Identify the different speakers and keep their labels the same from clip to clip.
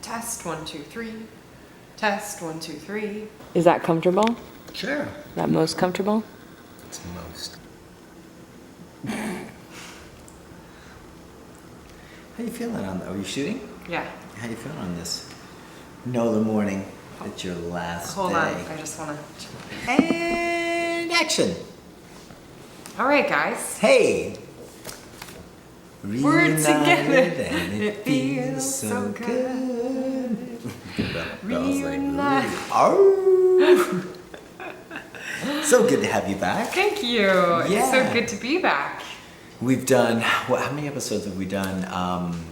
Speaker 1: Test, 1, 2, 3. Test, 1, 2, 3.
Speaker 2: Is that comfortable?
Speaker 3: Sure.
Speaker 2: Is that most comfortable?
Speaker 3: It's most. How you feeling on? Are you shooting?
Speaker 1: Yeah.
Speaker 3: How you feeling on this Nola morning? It's your last
Speaker 1: Hold
Speaker 3: day.
Speaker 1: on, I just want to...
Speaker 3: And action.
Speaker 1: All right, guys.
Speaker 3: Hey.
Speaker 1: We're together.
Speaker 3: And it feels so good. Bells like, oh. So good to have you back.
Speaker 1: Thank you.
Speaker 3: Yeah.
Speaker 1: It's so good to be back.
Speaker 3: We've done, how many episodes have we done?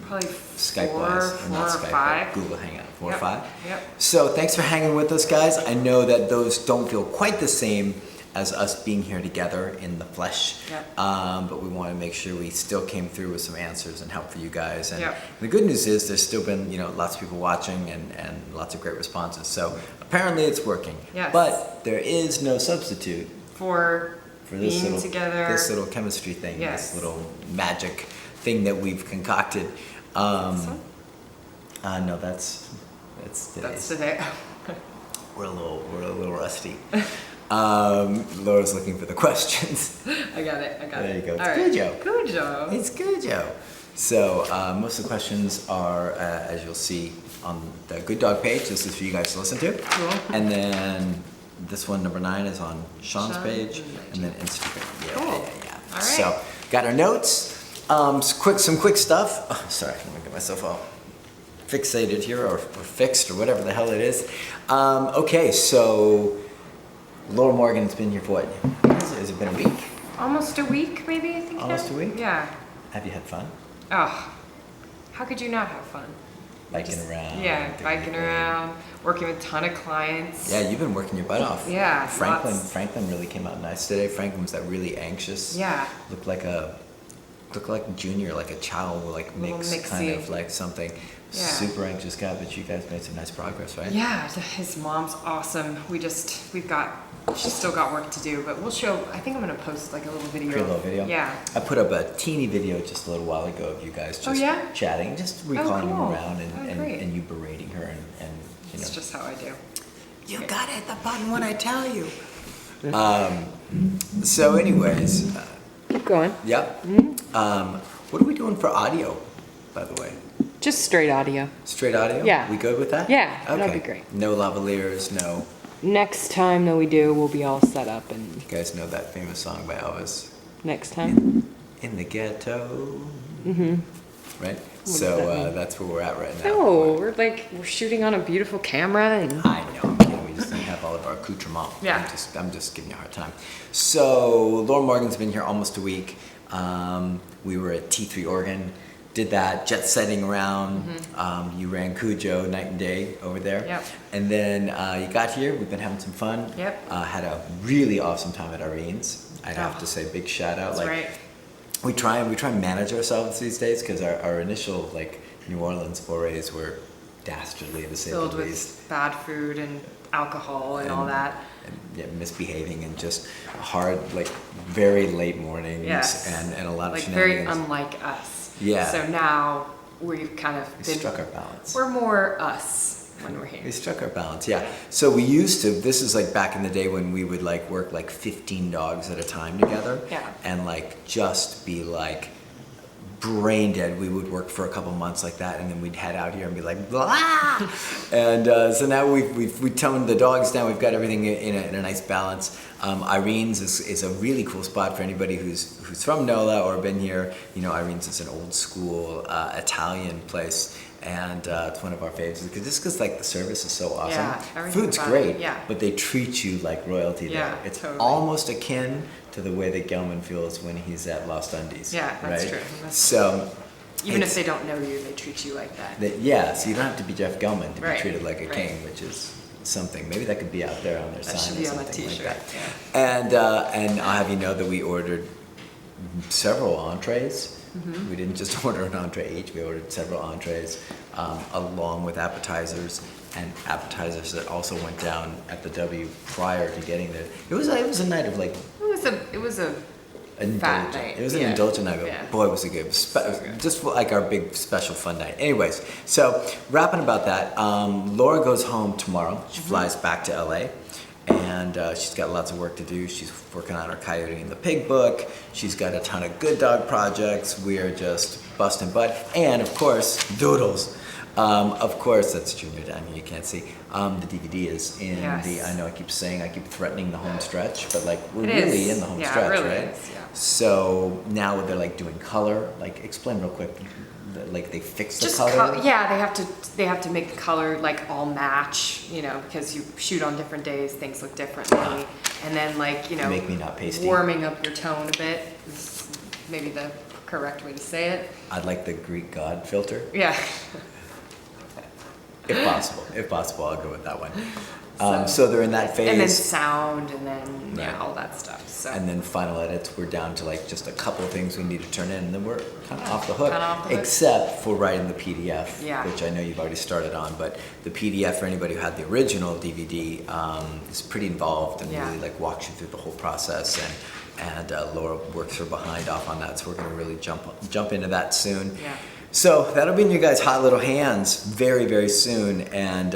Speaker 1: Probably
Speaker 3: Skype-wise,
Speaker 1: four
Speaker 3: not
Speaker 1: or
Speaker 3: Skype,
Speaker 1: five.
Speaker 3: but Google Hangout, 4 or
Speaker 1: Yep.
Speaker 3: 5.
Speaker 1: Yep.
Speaker 3: So thanks for hanging with us, guys. I know that those don't feel quite the same as us being here together in the flesh.
Speaker 1: Yep.
Speaker 3: But we want to make sure we still came through with some answers and help for you guys. And
Speaker 1: Yep.
Speaker 3: the good news is there's still been, lots of people watching and lots of great responses. So apparently it's working.
Speaker 1: Yes.
Speaker 3: But there is no substitute
Speaker 1: For
Speaker 3: this
Speaker 1: being
Speaker 3: little,
Speaker 1: together.
Speaker 3: this little chemistry thing,
Speaker 1: Yes.
Speaker 3: this little magic thing that we've concocted.
Speaker 1: This one?
Speaker 3: No, that's today's.
Speaker 1: That's today.
Speaker 3: We're a little rusty. Laura's looking for the questions.
Speaker 1: I got it.
Speaker 3: There you go. It's
Speaker 1: All right.
Speaker 3: Cujo.
Speaker 1: Cujo.
Speaker 3: It's Cujo. So most of the questions are, as you'll see on the Good Dog page. This is for you guys to listen to.
Speaker 1: Cool.
Speaker 3: And then this one, number 9, is on Sean's
Speaker 1: Sean
Speaker 3: page,
Speaker 1: and
Speaker 3: and then Instagram. Yeah,
Speaker 1: Cool.
Speaker 3: yeah.
Speaker 1: All right.
Speaker 3: So got our notes. Some quick stuff. Oh, sorry, I'm gonna get myself all fixated here, or fixed, or whatever the hell it is. Okay, so Laura Morgan's been here for what? Has it been a week?
Speaker 1: Almost a week, maybe, I think.
Speaker 3: Almost
Speaker 1: now?
Speaker 3: a week?
Speaker 1: Yeah.
Speaker 3: Have you had fun?
Speaker 1: Oh, how could you not have fun?
Speaker 3: Biking around.
Speaker 1: Yeah,
Speaker 3: doing
Speaker 1: biking
Speaker 3: your thing.
Speaker 1: around, working with a ton of clients.
Speaker 3: Yeah, you've been working your butt off.
Speaker 1: Yeah,
Speaker 3: Franklin
Speaker 1: lots.
Speaker 3: really came out nice today. Franklin was that really anxious.
Speaker 1: Yeah.
Speaker 3: Looked like junior, like a child, like
Speaker 1: Little
Speaker 3: mix, kind
Speaker 1: mixy.
Speaker 3: of like something.
Speaker 1: Yeah.
Speaker 3: Super anxious guy, but you guys made some nice progress, right?
Speaker 1: Yeah, his mom's awesome. She's still got work to do, but we'll show, I think I'm gonna post like a little video.
Speaker 3: Create a little video.
Speaker 1: Yeah.
Speaker 3: I put up a teeny video just a little while ago of you guys just
Speaker 1: yeah?
Speaker 3: chatting, just recalling him
Speaker 1: cool.
Speaker 3: around
Speaker 1: Great.
Speaker 3: and you berating her and
Speaker 1: It's just how I do.
Speaker 3: you gotta hit the button when I tell you. So anyways,
Speaker 2: Keep going.
Speaker 3: yep. What are we doing for audio, by the way?
Speaker 2: Just straight audio.
Speaker 3: Straight audio?
Speaker 2: Yeah.
Speaker 3: We good with that?
Speaker 2: Yeah,
Speaker 3: Okay.
Speaker 2: that'll be great.
Speaker 3: No lavaliers, no.
Speaker 2: Next time that we do, we'll be all set up, and
Speaker 3: You guys know that famous song by Elvis?
Speaker 2: next time.
Speaker 3: In the ghetto.
Speaker 2: Mm-hmm.
Speaker 3: Right?
Speaker 2: does
Speaker 3: So
Speaker 2: that mean?
Speaker 3: that's where we're at right now.
Speaker 2: No, we're shooting on a beautiful camera, and
Speaker 3: I know, I'm kidding. We just don't have all of our accoutrement.
Speaker 1: Yeah.
Speaker 3: I'm just giving you a hard time. So Laura Morgan's been here almost a week. We were at T3 Oregon, did that, jet setting around. You ran Cujo night and day over there.
Speaker 1: Yep.
Speaker 3: And then you got here, we've been having some fun.
Speaker 1: Yep.
Speaker 3: Had a really awesome time at Irene's. I'd have to say big shout out.
Speaker 1: That's right.
Speaker 3: We try and manage ourselves these days because our initial New Orleans forays were dastardly to say
Speaker 1: Filled
Speaker 3: the
Speaker 1: with
Speaker 3: least.
Speaker 1: bad food and alcohol and all that.
Speaker 3: And yeah, misbehaving and just hard, very late mornings.
Speaker 1: Yes.
Speaker 3: And a lot of
Speaker 1: Very
Speaker 3: shenanigans.
Speaker 1: unlike us.
Speaker 3: Yeah.
Speaker 1: So now we've kind of
Speaker 3: We struck our balance.
Speaker 1: We're more us when we're
Speaker 3: We
Speaker 1: here.
Speaker 3: struck our balance, yeah. So we used to, this is back in the day when we would work 15 dogs at a time together.
Speaker 1: Yeah.
Speaker 3: And just be brain dead. We would work for a couple months like that, and then we'd head out here and be like, blah! And so now we've toned the dogs down. We've got everything in a nice balance. Irene's is a really cool spot for anybody who's from Nola or been here. Irene's is an old school Italian place. And it's one of our favorites because the service is so awesome.
Speaker 1: Yeah, everything
Speaker 3: Food's
Speaker 1: about
Speaker 3: great,
Speaker 1: it, yeah.
Speaker 3: but they treat you like royalty
Speaker 1: Yeah,
Speaker 3: there. It's
Speaker 1: totally.
Speaker 3: almost akin to the way that Gelman feels when he's at Lost Undies.
Speaker 1: Yeah, that's
Speaker 3: right?
Speaker 1: true. That's
Speaker 3: So
Speaker 1: Even if
Speaker 3: it's-
Speaker 1: they don't know you, they treat you like that.
Speaker 3: so you don't have to be Jeff Gelman to
Speaker 1: Right,
Speaker 3: be treated like a
Speaker 1: right.
Speaker 3: king, which is something. Maybe that could be out there on their
Speaker 1: That
Speaker 3: sign
Speaker 1: should
Speaker 3: or
Speaker 1: be on a
Speaker 3: something like
Speaker 1: t-shirt.
Speaker 3: that. And I'll have you know that we ordered several entrees. We didn't just order an entree each. We ordered several entrees along with appetizers, and appetizers that also went down at the W prior to getting there. It was a night of
Speaker 1: It was a
Speaker 3: Indulgent.
Speaker 1: night.
Speaker 3: It was an
Speaker 1: Yeah.
Speaker 3: indulgent night.
Speaker 1: Yeah.
Speaker 3: Boy, was it good. Just like our big special fun night. Anyways, so rapping about that, Laura goes home tomorrow. She flies back to LA. And she's got lots of work to do. She's working on her Coyote and the Pig book. She's got a ton of good dog projects. We are just busting butt. And of course, Doodles. Of course, that's Junior down here, you can't see. The DVD is in I know I keep threatening the home stretch, but like we're really in the home stretch,
Speaker 1: really
Speaker 3: right?
Speaker 1: is, yeah.
Speaker 3: So now they're like doing color. Like explain real quick, like they fix the
Speaker 1: Just
Speaker 3: color?
Speaker 1: they have to make the color like all match, you know, because you shoot on different days, things look differently. And then like, you know,
Speaker 3: Make me not pasty.
Speaker 1: warming up your tone a bit is maybe the correct way to say it.
Speaker 3: I'd like the Greek god filter.
Speaker 1: Yeah.
Speaker 3: If possible, I'll go with that one. So they're in that phase.
Speaker 1: And then sound and then
Speaker 3: Right.
Speaker 1: all that stuff. So
Speaker 3: And then final edits, we're down to like just a couple of things we need to turn in, and then we're kind of off the hook.
Speaker 1: Kinda off the hook.
Speaker 3: Except for writing the PDF,
Speaker 1: Yeah.
Speaker 3: which I know you've already started on. But the PDF for anybody who had the original DVD is pretty involved and
Speaker 1: Yeah.
Speaker 3: really like walks you through the whole process. And Laura works her behind off on that, so we're gonna really jump into that soon.
Speaker 1: Yeah.
Speaker 3: So that'll be in your guys' hot little hands very, very soon. And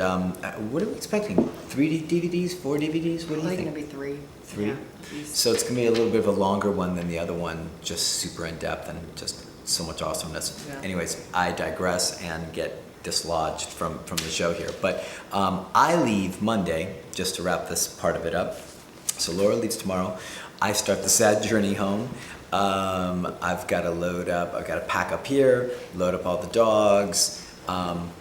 Speaker 3: what are we expecting? 3 DVDs, 4 DVDs? What do you
Speaker 1: probably
Speaker 3: think?
Speaker 1: gonna be 3.
Speaker 3: 3?
Speaker 1: Yeah, at least.
Speaker 3: So it's gonna be a little bit of a longer one than the other one, just super in depth and just so much awesomeness.
Speaker 1: Yeah.
Speaker 3: Anyways, I digress and get dislodged from the show here. But I leave Monday, just to wrap this part of it up. So Laura leaves tomorrow. I start the sad journey home. I've got to load up, I've got to pack up here, load up all the dogs,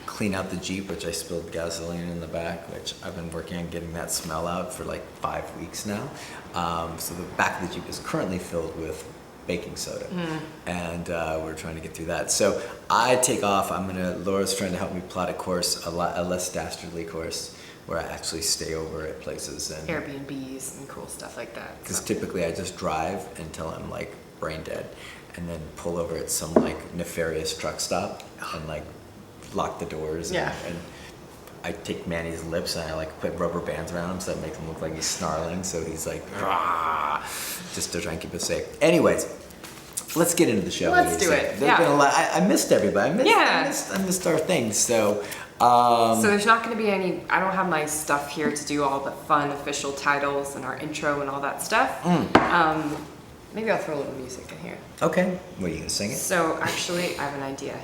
Speaker 3: clean out the Jeep, which I spilled gasoline in the back, which I've been working on getting that smell out for like 5 weeks now. So the back of the Jeep is currently filled with baking soda, and we're trying to get through that. So I take off. Laura's trying to help me plot a course, a less dastardly course, where I actually stay over at places and
Speaker 1: Airbnbs and cool stuff like that.
Speaker 3: because
Speaker 1: So.
Speaker 3: typically I just drive until I'm like brain dead, and then pull over at some like nefarious truck stop and like lock the doors.
Speaker 1: Yeah.
Speaker 3: And I take Manny's lips and I like put rubber bands around him so it makes him look like he's snarling. So he's like, "Rah," just to try and keep us safe. Anyways, let's get into the show.
Speaker 1: Let's
Speaker 3: What you
Speaker 1: do
Speaker 3: say?
Speaker 1: it.
Speaker 3: There's been a
Speaker 1: Yeah.
Speaker 3: lot. I missed everybody.
Speaker 1: Yeah.
Speaker 3: I missed our things. So.
Speaker 1: So there's not going to be any, I don't have my stuff here to do all the fun official titles and our intro and all that stuff. Maybe I'll throw a little music in here.
Speaker 3: Okay. What are you gonna sing it?
Speaker 1: So actually, I have an idea.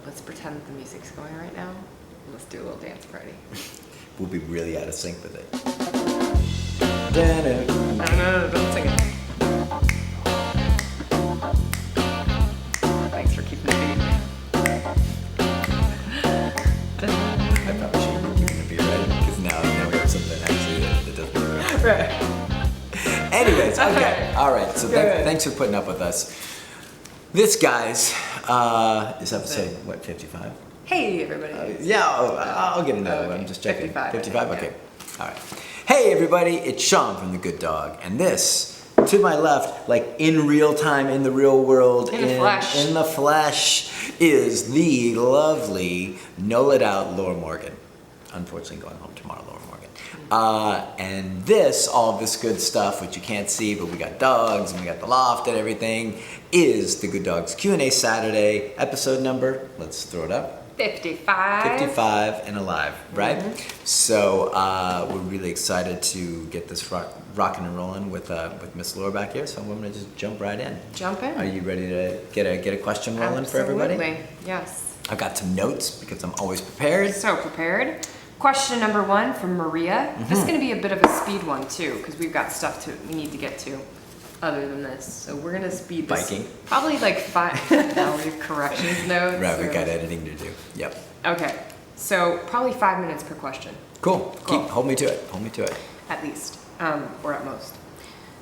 Speaker 1: Let's pretend that the music's going right now. Let's do a little dance party.
Speaker 3: We'll be really out of sync with it.
Speaker 1: No, don't sing it. Thanks for keeping the beat.
Speaker 3: I probably should have given the beer, right? Because now we have something actually that doesn't work.
Speaker 1: Right.
Speaker 3: Anyways, okay. All right. So
Speaker 1: Good.
Speaker 3: thanks for putting up with us. This, guys, is episode, what, 55?
Speaker 1: Hey, everybody.
Speaker 3: Yeah, I'll get another one.
Speaker 1: Okay.
Speaker 3: I'm just checking.
Speaker 1: 55,
Speaker 3: 55?
Speaker 1: I think,
Speaker 3: Okay. All right. Hey, everybody. It's Sean from The Good Dog. And this, to my left, like in real time, in the real world,
Speaker 1: In the flesh.
Speaker 3: in the flesh, is the lovely Nola out Laura Morgan. Unfortunately, going home tomorrow, Laura Morgan. And all of this good stuff, which you can't see, but we got dogs and we got the loft and everything, is the Good Dogs Q&A Saturday episode number. Let's throw it up.
Speaker 1: 55.
Speaker 3: 55 and alive, right? So we're really excited to get this rocking and rolling with Miss Laura back here. So I'm gonna just jump right in.
Speaker 1: Jump in.
Speaker 3: Are you ready to get a question rolling for everybody?
Speaker 1: Absolutely. Yes.
Speaker 3: I've got some notes because I'm always prepared.
Speaker 1: So prepared. Question number 1 from Maria. This is going to be a bit of a speed one too, because we've got stuff we need to get to other than this. So we're going to speed this.
Speaker 3: Biking.
Speaker 1: Probably like 5. Now we have corrections notes.
Speaker 3: Right, we
Speaker 1: or-
Speaker 3: got editing to do. Yep.
Speaker 1: Okay. So probably 5 minutes per question,
Speaker 3: Cool.
Speaker 1: Cool.
Speaker 3: Hold me to it. Hold me to it.
Speaker 1: at least, or at most.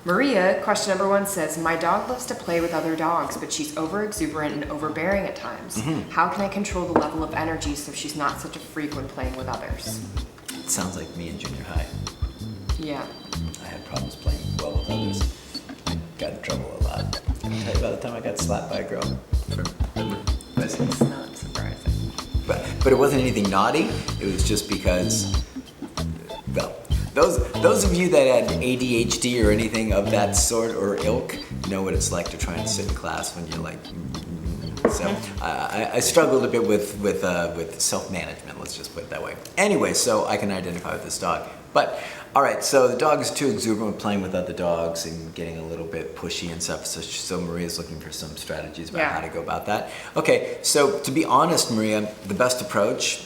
Speaker 1: Maria, question number 1 says, my dog loves to play with other dogs, but she's over exuberant and overbearing at times. How can I control the level of energy so she's not such a freak when playing with others?
Speaker 3: It sounds like me in junior high.
Speaker 1: Yeah.
Speaker 3: I had problems playing well with others. I got in trouble a lot. Can I tell you about the time I got slapped by a girl?
Speaker 1: It's not surprising.
Speaker 3: But it wasn't anything naughty. It was just because, well, those of you that had ADHD or anything of that sort or ilk know what it's like to try and sit in class when you're like. So I struggled a bit with self-management, let's just put it that way. Anyway, so I can identify with this dog. But, all right, so the dog is too exuberant with playing with other dogs and getting a little bit pushy and stuff, so Maria's looking for some strategies about how to go about that. Okay, so to be honest, Maria, the best approach,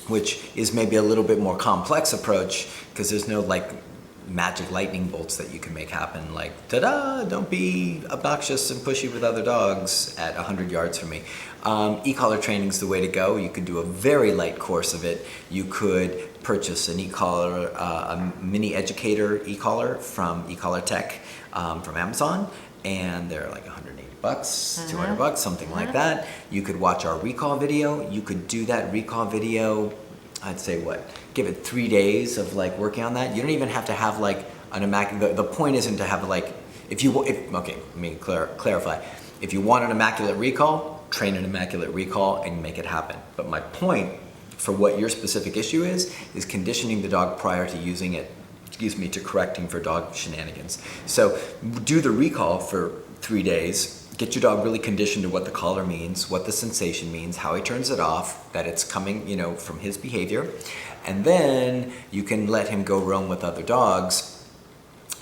Speaker 3: which is maybe a little bit more complex approach, because there's no like magic lightning bolts that you can make happen, like ta-da, don't be obnoxious and pushy with other dogs at 100 yards from me. E-collar training is the way to go. You could do a very light course of it. You could purchase an e-collar, a mini educator e-collar from e-collar tech from Amazon, and they're like 180 bucks, 200 bucks, something like that. You could watch our recall video. You could do that recall video, I'd say give it 3 days of like working on that. You don't even have to have like an immaculate, the point isn't to have like, okay, let me clarify. If you want an immaculate recall, train an immaculate recall and make it happen. But my point for what your specific issue is conditioning the dog prior to using it, to correcting for dog shenanigans. So do the recall for 3 days, get your dog really conditioned to what the collar means, what the sensation means, how he turns it off, that it's coming, from his behavior. And then you can let him go roam with other dogs.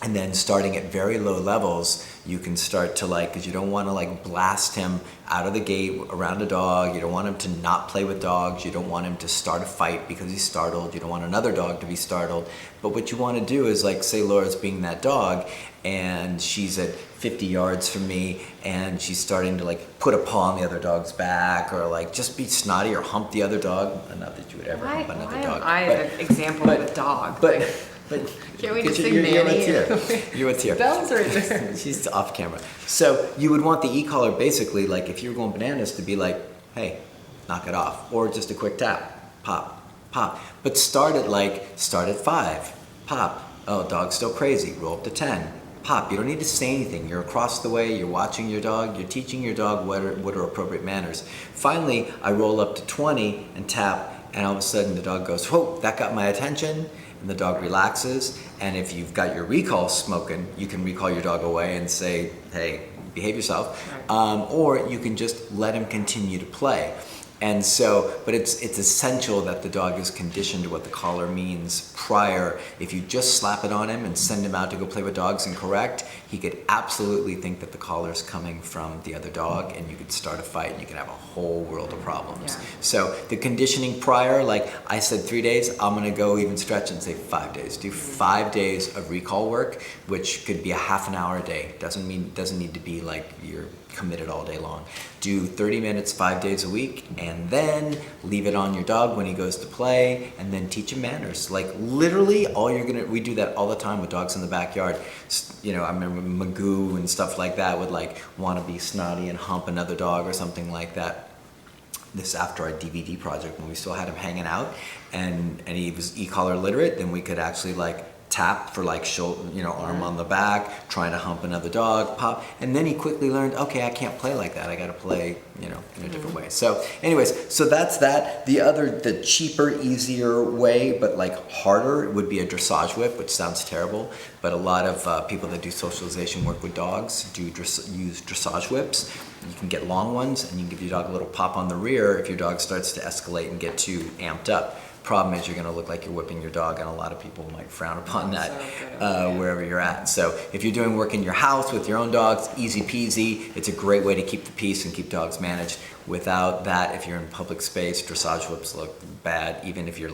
Speaker 3: And then starting at very low levels, you can start to because you don't want to blast him out of the gate around a dog. You don't want him to not play with dogs. You don't want him to start a fight because he's startled. You don't want another dog to be startled. But what you want to do is say Laura's being that dog and she's at 50 yards from me and she's starting to put a paw on the other dog's back or just be snotty or hump the other dog. Not that you would ever hump another dog.
Speaker 1: I have an example with a dog.
Speaker 3: But
Speaker 1: can't we just sing Manny?
Speaker 3: You're what's here.
Speaker 1: Bells right there.
Speaker 3: She's off camera. So you would want the e-collar basically, if you're going bananas, to be hey, knock it off. Or just a quick tap, pop, pop. But start at 5, pop. Oh, dog's still crazy, roll up to 10, pop. You don't need to say anything. You're across the way, you're watching your dog, you're teaching your dog what are appropriate manners. Finally, I roll up to 20 and tap, and all of a sudden the dog goes, whoa, that got my attention. And the dog relaxes, and if you've got your recall smoking, you can recall your dog away and say, hey, behave yourself. Right. Or you can just let him continue to play. And so, but it's essential that the dog is conditioned to what the collar means prior. If you just slap it on him and send him out to go play with dogs and correct, he could absolutely think that the collar is coming from the other dog, and you could start a fight and you can have a whole world of problems. Yeah. So the conditioning prior, I said 3 days, I'm gonna go even stretch and say 5 days. Do 5 days of recall work, which could be a half an hour a day. Doesn't need to be you're committed all day long. Do 30 minutes 5 days a week, and then leave it on your dog when he goes to play, and then teach him manners. Literally we do that all the time with dogs in the backyard. I remember Magoo and stuff like that would want to be snotty and hump another dog or something like that. This after our DVD project, when we still had him hanging out and he was e-collar literate, then we could actually tap for shoulder, arm on the back, trying to hump another dog, pop. And then he quickly learned, okay, I can't play like that. I got to play, in a different way. So anyways, so that's that. The cheaper, easier way, but harder would be a dressage whip, which sounds terrible. But a lot of people that do socialization work with dogs use dressage whips. You can get long ones and you can give your dog a little pop on the rear if your dog starts to escalate and get too amped up. Problem is you're going to look like you're whipping your dog, and a lot of people might frown upon that wherever you're at. So if you're doing work in your house with your own dogs, easy peasy. It's a great way to keep the peace and keep dogs managed. Without that, if you're in public space, dressage whips look bad, even if you're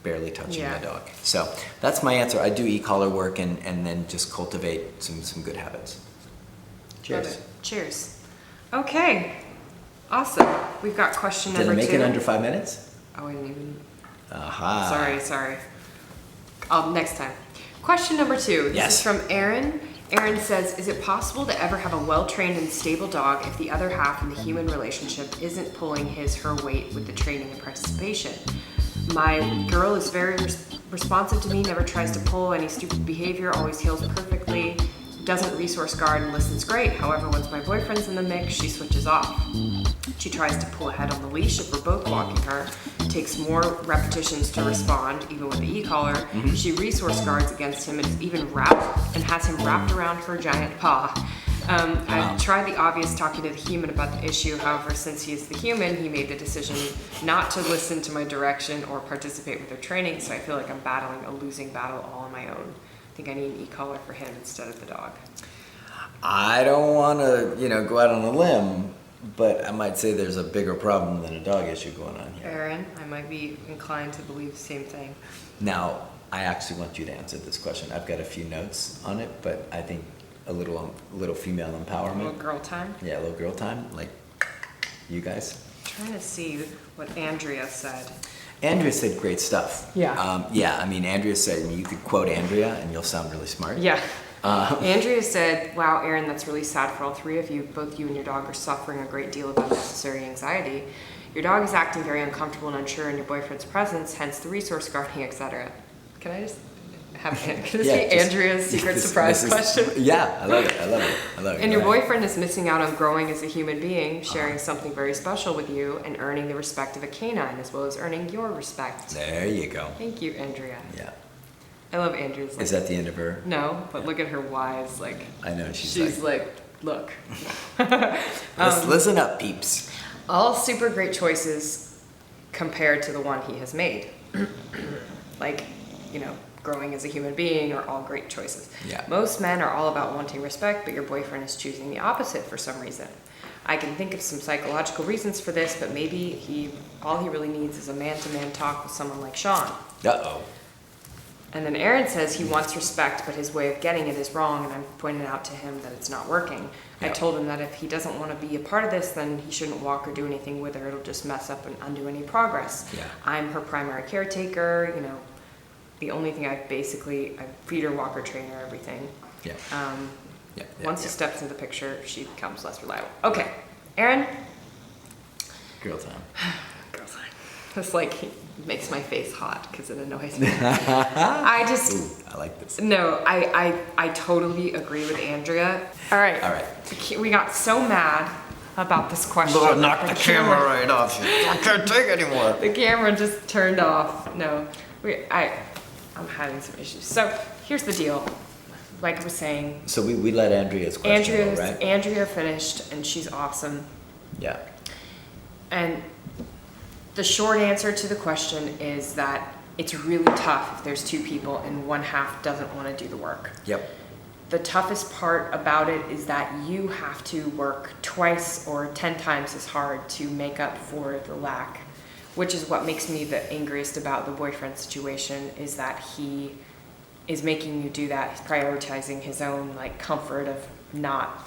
Speaker 3: barely touching the dog. So that's my answer. I do e-collar work and then just cultivate some good habits. Cheers.
Speaker 1: Cheers. Okay. Awesome. We've got question number 2.
Speaker 3: Did I make it under 5 minutes?
Speaker 1: Oh, I didn't even.
Speaker 3: Aha.
Speaker 1: Sorry. Next time. Question number 2. This is from Aaron. Aaron says, is it possible to ever have a well-trained and stable dog if the other half in the human relationship isn't pulling her weight with the training and participation? My girl is very responsive to me, never tries to pull any stupid behavior, always heals perfectly, doesn't resource guard and listens great. However, once my boyfriend's in the mix, she switches off. She tries to pull ahead on the leash if we're both walking her. Takes more repetitions to respond, even with the e-collar. She resource guards against him and has him wrapped around her giant paw. I've tried the obvious talking to the human about the issue. However, since he is the human, he made the decision not to listen to my direction or participate with their training. So I feel like I'm battling a losing battle all on my own. I think I need an e-collar for him instead of the dog.
Speaker 3: I don't want to, go out on a limb, but I might say there's a bigger problem than a dog issue going on here.
Speaker 1: Aaron, I might be inclined to believe the same thing.
Speaker 3: Now, I actually want you to answer this question. I've got a few notes on it, but I think a little female empowerment.
Speaker 1: A little girl time?
Speaker 3: Yeah, a little girl time, like you guys.
Speaker 1: I'm trying to see what Andrea said.
Speaker 3: Andrea said great stuff.
Speaker 2: Yeah.
Speaker 3: Andrea said, you could quote Andrea and you'll sound really smart.
Speaker 1: Yeah. Andrea said, wow, Aaron, that's really sad for all three of you. Both you and your dog are suffering a great deal of unnecessary anxiety. Your dog is acting very uncomfortable and unsure in your boyfriend's presence, hence the resource guarding, etc. Can I just be Andrea's secret surprise question?
Speaker 3: Yeah, I love it.
Speaker 1: And your boyfriend is missing out on growing as a human being, sharing something very special with you, and earning the respect of a canine, as well as earning your respect.
Speaker 3: There you go.
Speaker 1: Thank you, Andrea.
Speaker 3: Yeah.
Speaker 1: I love Andrea's.
Speaker 3: Is that the end of her?
Speaker 1: No, but look at her wise,
Speaker 3: I know, she's
Speaker 1: like, look.
Speaker 3: Listen up, peeps.
Speaker 1: All super great choices compared to the one he has made. Growing as a human being are all great choices.
Speaker 3: Yeah.
Speaker 1: Most men are all about wanting respect, but your boyfriend is choosing the opposite for some reason. I can think of some psychological reasons for this, but maybe all he really needs is a man-to-man talk with someone like Sean.
Speaker 3: Uh-oh.
Speaker 1: And then Aaron says he wants respect, but his way of getting it is wrong, and I'm pointing out to him that it's not working.
Speaker 3: Yeah.
Speaker 1: I told him that if he doesn't want to be a part of this, then he shouldn't walk or do anything with her. It'll just mess up and undo any progress.
Speaker 3: Yeah.
Speaker 1: I'm her primary caretaker, the only thing I feeder, walker, trainer, everything.
Speaker 3: Yeah.
Speaker 1: Once he steps into the picture, she becomes less reliable. Okay, Aaron?
Speaker 3: Girl time.
Speaker 1: Girl time. It's makes my face hot because it annoys me. I
Speaker 3: like this.
Speaker 1: No, I totally agree with Andrea. All right. We got so mad about this question.
Speaker 3: Lord, knock the camera right off. I can't take it anymore.
Speaker 1: The camera just turned off. No, I'm having some issues. So here's the deal. Like I was saying.
Speaker 3: So we let Andrea's question go, right?
Speaker 1: Andrea finished, and she's awesome.
Speaker 3: Yeah.
Speaker 1: And the short answer to the question is that it's really tough if there's two people and one half doesn't want to do the work.
Speaker 3: Yep.
Speaker 1: The toughest part about it is that you have to work twice or 10 times as hard to make up for the lack, which is what makes me the angriest about the boyfriend situation, is that he is making you do that. He's prioritizing his own comfort of not,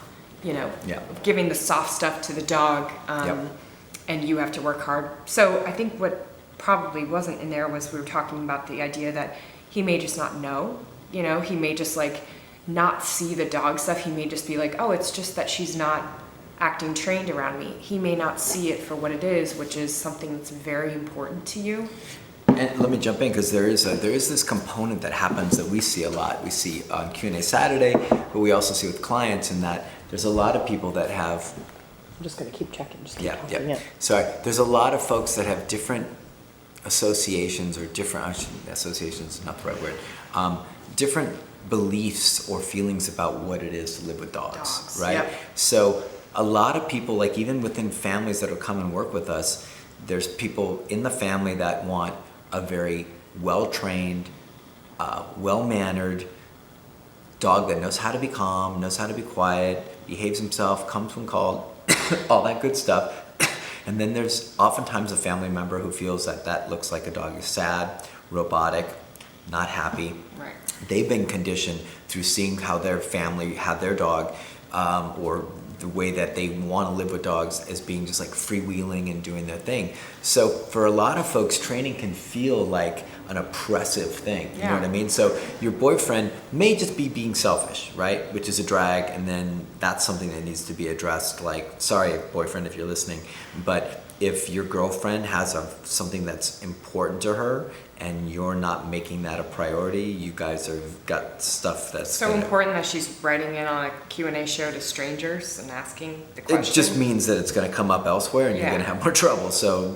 Speaker 1: giving the soft stuff to the dog. And you have to work hard. So I think what probably wasn't in there was we were talking about the idea that he may just not know. He may just not see the dog stuff. He may just be oh, it's just that she's not acting trained around me. He may not see it for what it is, which is something that's very important to you.
Speaker 3: And let me jump in, because there is this component that happens that we see a lot. We see on Q&A Saturday, but we also see with clients, in that there's a lot of people that have.
Speaker 2: I'm just going to keep checking.
Speaker 3: Yeah. Sorry. There's a lot of folks that have different associations, or associations is not the right word, different beliefs or feelings about what it is to live with dogs. Right?
Speaker 1: Yep.
Speaker 3: So a lot of people, even within families that will come and work with us, there's people in the family that want a very well-trained, well-mannered dog that knows how to be calm, knows how to be quiet, behaves himself, comes when called, all that good stuff. And then there's oftentimes a family member who feels that looks like a dog is sad, robotic, not happy.
Speaker 1: Right.
Speaker 3: They've been conditioned through seeing how their family had their dog, or the way that they want to live with dogs as being just freewheeling and doing their thing. So for a lot of folks, training can feel like an oppressive thing. You know
Speaker 1: Yeah.
Speaker 3: what I mean? So your boyfriend may just be being selfish, right? Which is a drag, and then that's something that needs to be addressed. Like, sorry, boyfriend, if you're listening, but if your girlfriend has something that's important to her and you're not making that a priority, you guys have got stuff that's
Speaker 1: So important that she's writing in on a Q&A show to strangers and asking the
Speaker 3: It
Speaker 1: question.
Speaker 3: just means that it's going to come up elsewhere and you're
Speaker 1: Yeah.
Speaker 3: going to have more trouble. So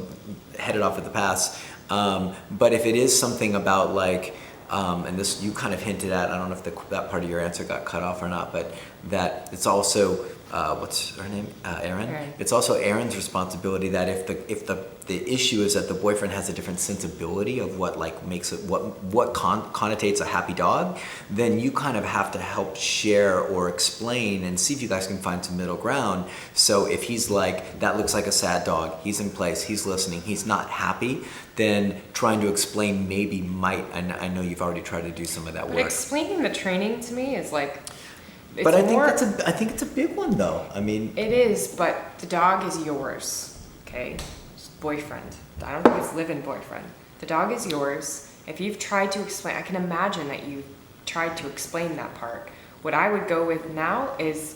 Speaker 3: head it off at the pass. But if it is something about like, and this you kind of hinted at, I don't know if that part of your answer got cut off or not, but that it's also, what's her name? Erin?
Speaker 1: Erin.
Speaker 3: It's also Erin's responsibility that if the issue is that the boyfriend has a different sensibility of what like makes it, what connotates a happy dog, then you kind of have to help share or explain and see if you guys can find some middle ground. So if he's like, that looks like a sad dog, he's in place, he's listening, he's not happy, then trying to explain maybe might, and I know you've already tried to do some of that
Speaker 1: But
Speaker 3: work.
Speaker 1: explaining the training to me is like, it's
Speaker 3: But I think
Speaker 1: more,
Speaker 3: I think it's a big one though. I mean,
Speaker 1: it is, but the dog is yours, okay? It's boyfriend. I don't think it's live-in boyfriend. The dog is yours. If you've tried to explain, I can imagine that you tried to explain that part. What I would go with now is,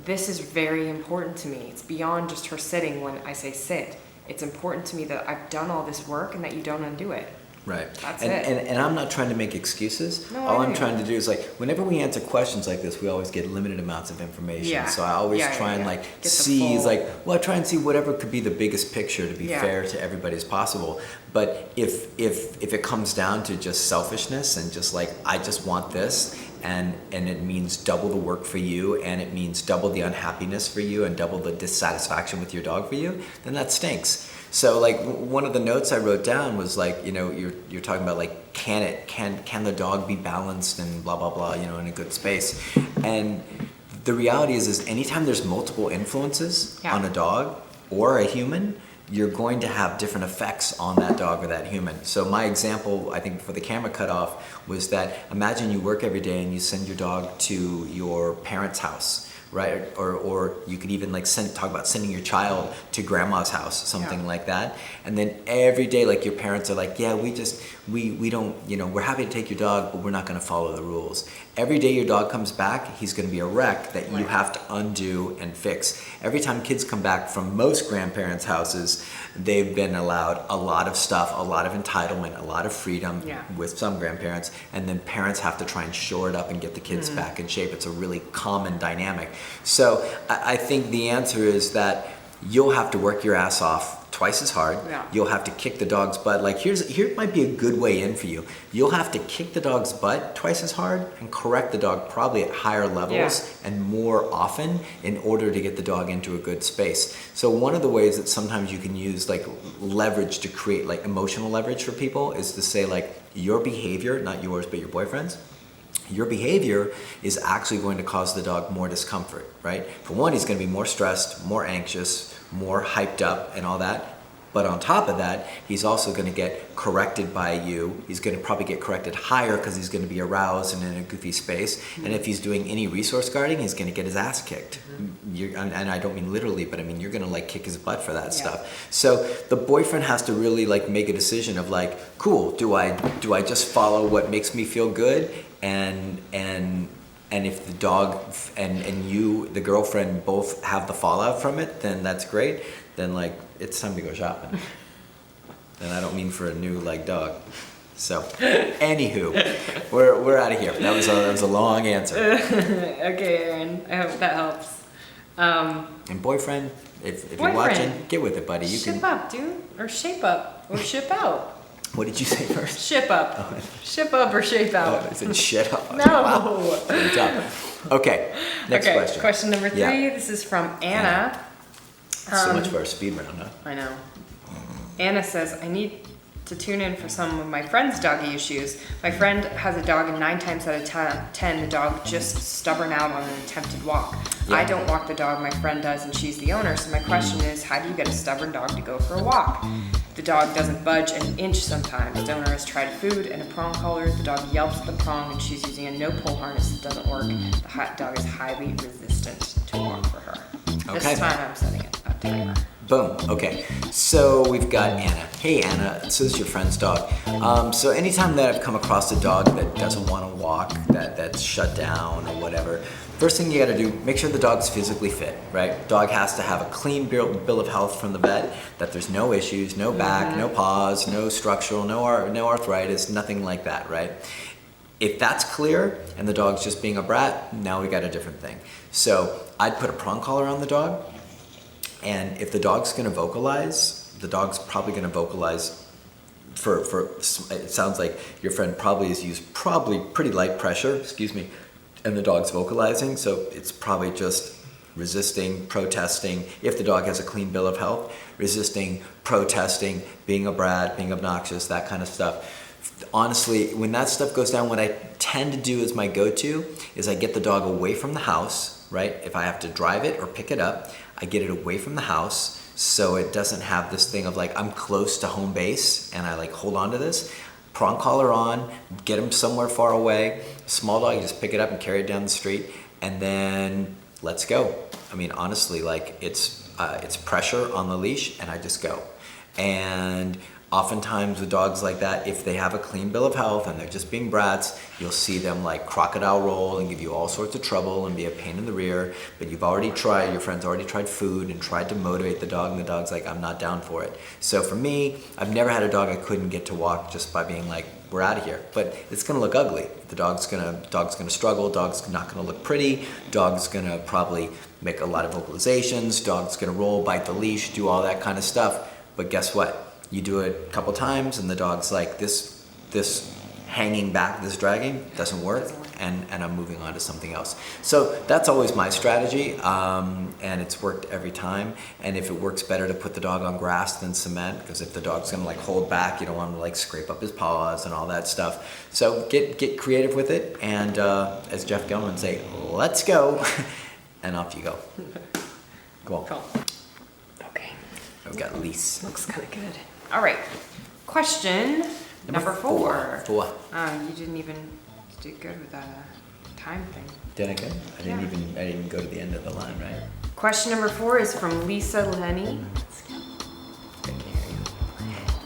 Speaker 1: this is very important to me. It's beyond just her sitting when I say sit. It's important to me that I've done all this work and that you don't undo it.
Speaker 3: right.
Speaker 1: That's
Speaker 3: and,
Speaker 1: it.
Speaker 3: And I'm not trying to make excuses.
Speaker 1: No,
Speaker 3: All
Speaker 1: I
Speaker 3: I'm
Speaker 1: know.
Speaker 3: trying to do is like, whenever we answer questions like this, we always get limited amounts of information.
Speaker 1: Yeah.
Speaker 3: So I always
Speaker 1: Yeah,
Speaker 3: try and
Speaker 1: yeah.
Speaker 3: like
Speaker 1: Get the
Speaker 3: see,
Speaker 1: full-
Speaker 3: like, well, I try and see whatever could be the biggest picture to be
Speaker 1: Yeah.
Speaker 3: fair to everybody as possible. But if it comes down to just selfishness and just like, I just want this, and it means double the work for you, and it means double the unhappiness for you, and double the dissatisfaction with your dog for you, then that stinks. So like one of the notes I wrote down was like, you know, you're talking about like, can the dog be balanced and blah blah blah, you know, in a good space. And the reality is anytime there's multiple influences
Speaker 1: Yeah.
Speaker 3: on a dog or a human, you're going to have different effects on that dog or that human. So my example, I think before the camera cut off, was that imagine you work every day and you send your dog to your parents' house, right? Or you could even like talk about sending your child to grandma's house, something
Speaker 1: Yeah.
Speaker 3: like that. And then every day, like your parents are like, yeah, we don't, you know, we're happy to take your dog, but we're not gonna follow the rules. Every day your dog comes back, he's gonna be a wreck that you
Speaker 1: Right.
Speaker 3: have to undo and fix. Every time kids come back from most grandparents' houses, they've been allowed a lot of stuff, a lot of entitlement, a lot of freedom
Speaker 1: Yeah.
Speaker 3: with some grandparents, and then parents have to try and shore it up and get the kids
Speaker 1: Mm.
Speaker 3: back in shape. It's a really common dynamic. So I think the answer is that you'll have to work your ass off twice as hard.
Speaker 1: Yeah.
Speaker 3: You'll have to kick the dog's butt. Like here might be a good way in for you. You'll have to kick the dog's butt twice as hard and correct the dog probably at higher levels and more often in order to get the dog into a good space. So one of the ways that sometimes you can use like leverage to create like emotional leverage for people is to say like, your behavior, not yours but your boyfriend's, your behavior is actually going to cause the dog more discomfort, right? For one, he's going to be more stressed, more anxious, more hyped up and all that. But on top of that, he's also going to get corrected by you. He's going to probably get corrected higher because he's going to be aroused and in a goofy space. Mm-hmm. And if he's doing any resource guarding, he's going to get his ass kicked. Mm-hmm. And I don't mean literally, but I mean you're going to like kick his butt for that stuff. So the boyfriend has to really like make a decision of like, cool, do I just follow what makes me feel good? And if the dog and you, the girlfriend, both have the fallout from it, then that's great. Then like it's time to go shopping. And I don't mean for a new like dog. So, anywho, we're out of here. That was a long answer.
Speaker 1: Okay, Erin, I hope that helps.
Speaker 3: And boyfriend, if you're
Speaker 1: Boyfriend.
Speaker 3: watching, get with it, buddy. You
Speaker 1: Ship
Speaker 3: can.
Speaker 1: up, dude, or shape up, or ship out.
Speaker 3: What did you say first?
Speaker 1: Ship up. Ship up or shape
Speaker 3: Oh,
Speaker 1: out.
Speaker 3: I said shit up.
Speaker 1: No.
Speaker 3: Wow. Good job. Okay. Next question.
Speaker 1: Question number 3.
Speaker 3: Yeah.
Speaker 1: This is from Anna.
Speaker 3: So much for our speed round, huh?
Speaker 1: I know. Anna says, I need to tune in for some of my friend's doggy issues. My friend has a dog and 9 times out of 10, the dog just stubborn out on an attempted walk.
Speaker 3: Yeah.
Speaker 1: I don't walk the dog, my friend does, and she's the owner. So my question is, how do you get a stubborn dog to go for a walk? The dog doesn't budge an inch sometimes. The owner has tried food and a prong collar. The dog yelps at the prong and she's using a no pull harness that doesn't work. The hot dog is highly resistant to walk for her.
Speaker 3: Okay.
Speaker 1: This time I'm setting a timer.
Speaker 3: Boom. Okay. So we've got Anna. Hey, Anna. So this is your friend's dog. So anytime that I've come across a dog that doesn't want to walk, that's shut down or whatever, first thing you got to do, make sure the dog's physically fit, right? Dog has to have a clean bill of health from the vet, that there's no issues, no back, no paws, no structural, no arthritis, nothing like that, right? If that's clear and the dog's just being a brat, now we got a different thing. So I'd put a prong collar on the dog, and if the dog's going to vocalize, the dog's probably going to vocalize for it sounds like your friend probably has used pretty light pressure, and the dog's vocalizing, so it's probably just resisting, protesting. If the dog has a clean bill of health, resisting, protesting, being a brat, being obnoxious, that kind of stuff. Honestly, when that stuff goes down, what I tend to do as my go-to is I get the dog away from the house, right? If I have to drive it or pick it up, I get it away from the house so it doesn't have this thing of like, I'm close to home base and I like hold on to this. Prong collar on, get him somewhere far away. Small dog, you just pick it up and carry it down the street, and then let's go. I mean, honestly, like it's pressure on the leash, and I just go. And oftentimes with dogs like that, if they have a clean bill of health and they're just being brats, you'll see them like crocodile roll and give you all sorts of trouble and be a pain in the rear. But your friend's already tried food and tried to motivate the dog, and the dog's like, I'm not down for it. So for me, I've never had a dog I couldn't get to walk just by being like, we're out of here. But it's gonna look ugly. The dog's gonna struggle, dog's not gonna look pretty, dog's gonna probably make a lot of vocalizations, dog's gonna roll, bite the leash, do all that kind of stuff. But guess what? You do it a couple times and the dog's like, this hanging back, this dragging doesn't work, and I'm moving on to something else. So that's always my strategy, and it's worked every time. And if it works better to put the dog on grass than cement, because if the dog's gonna like hold back, you don't want him to like scrape up his paws and all that stuff. So get creative with it, and as Jeff Gellman say, let's go, and off you go. Cool.
Speaker 2: Okay.
Speaker 3: I've got Lise.
Speaker 2: Looks kind of good.
Speaker 1: All right. Question number 4.
Speaker 3: Four.
Speaker 1: You didn't even do good with that time thing.
Speaker 3: Did I go? I didn't even go to the end of the line, right?
Speaker 1: Question number 4 is from Lisa Lenny.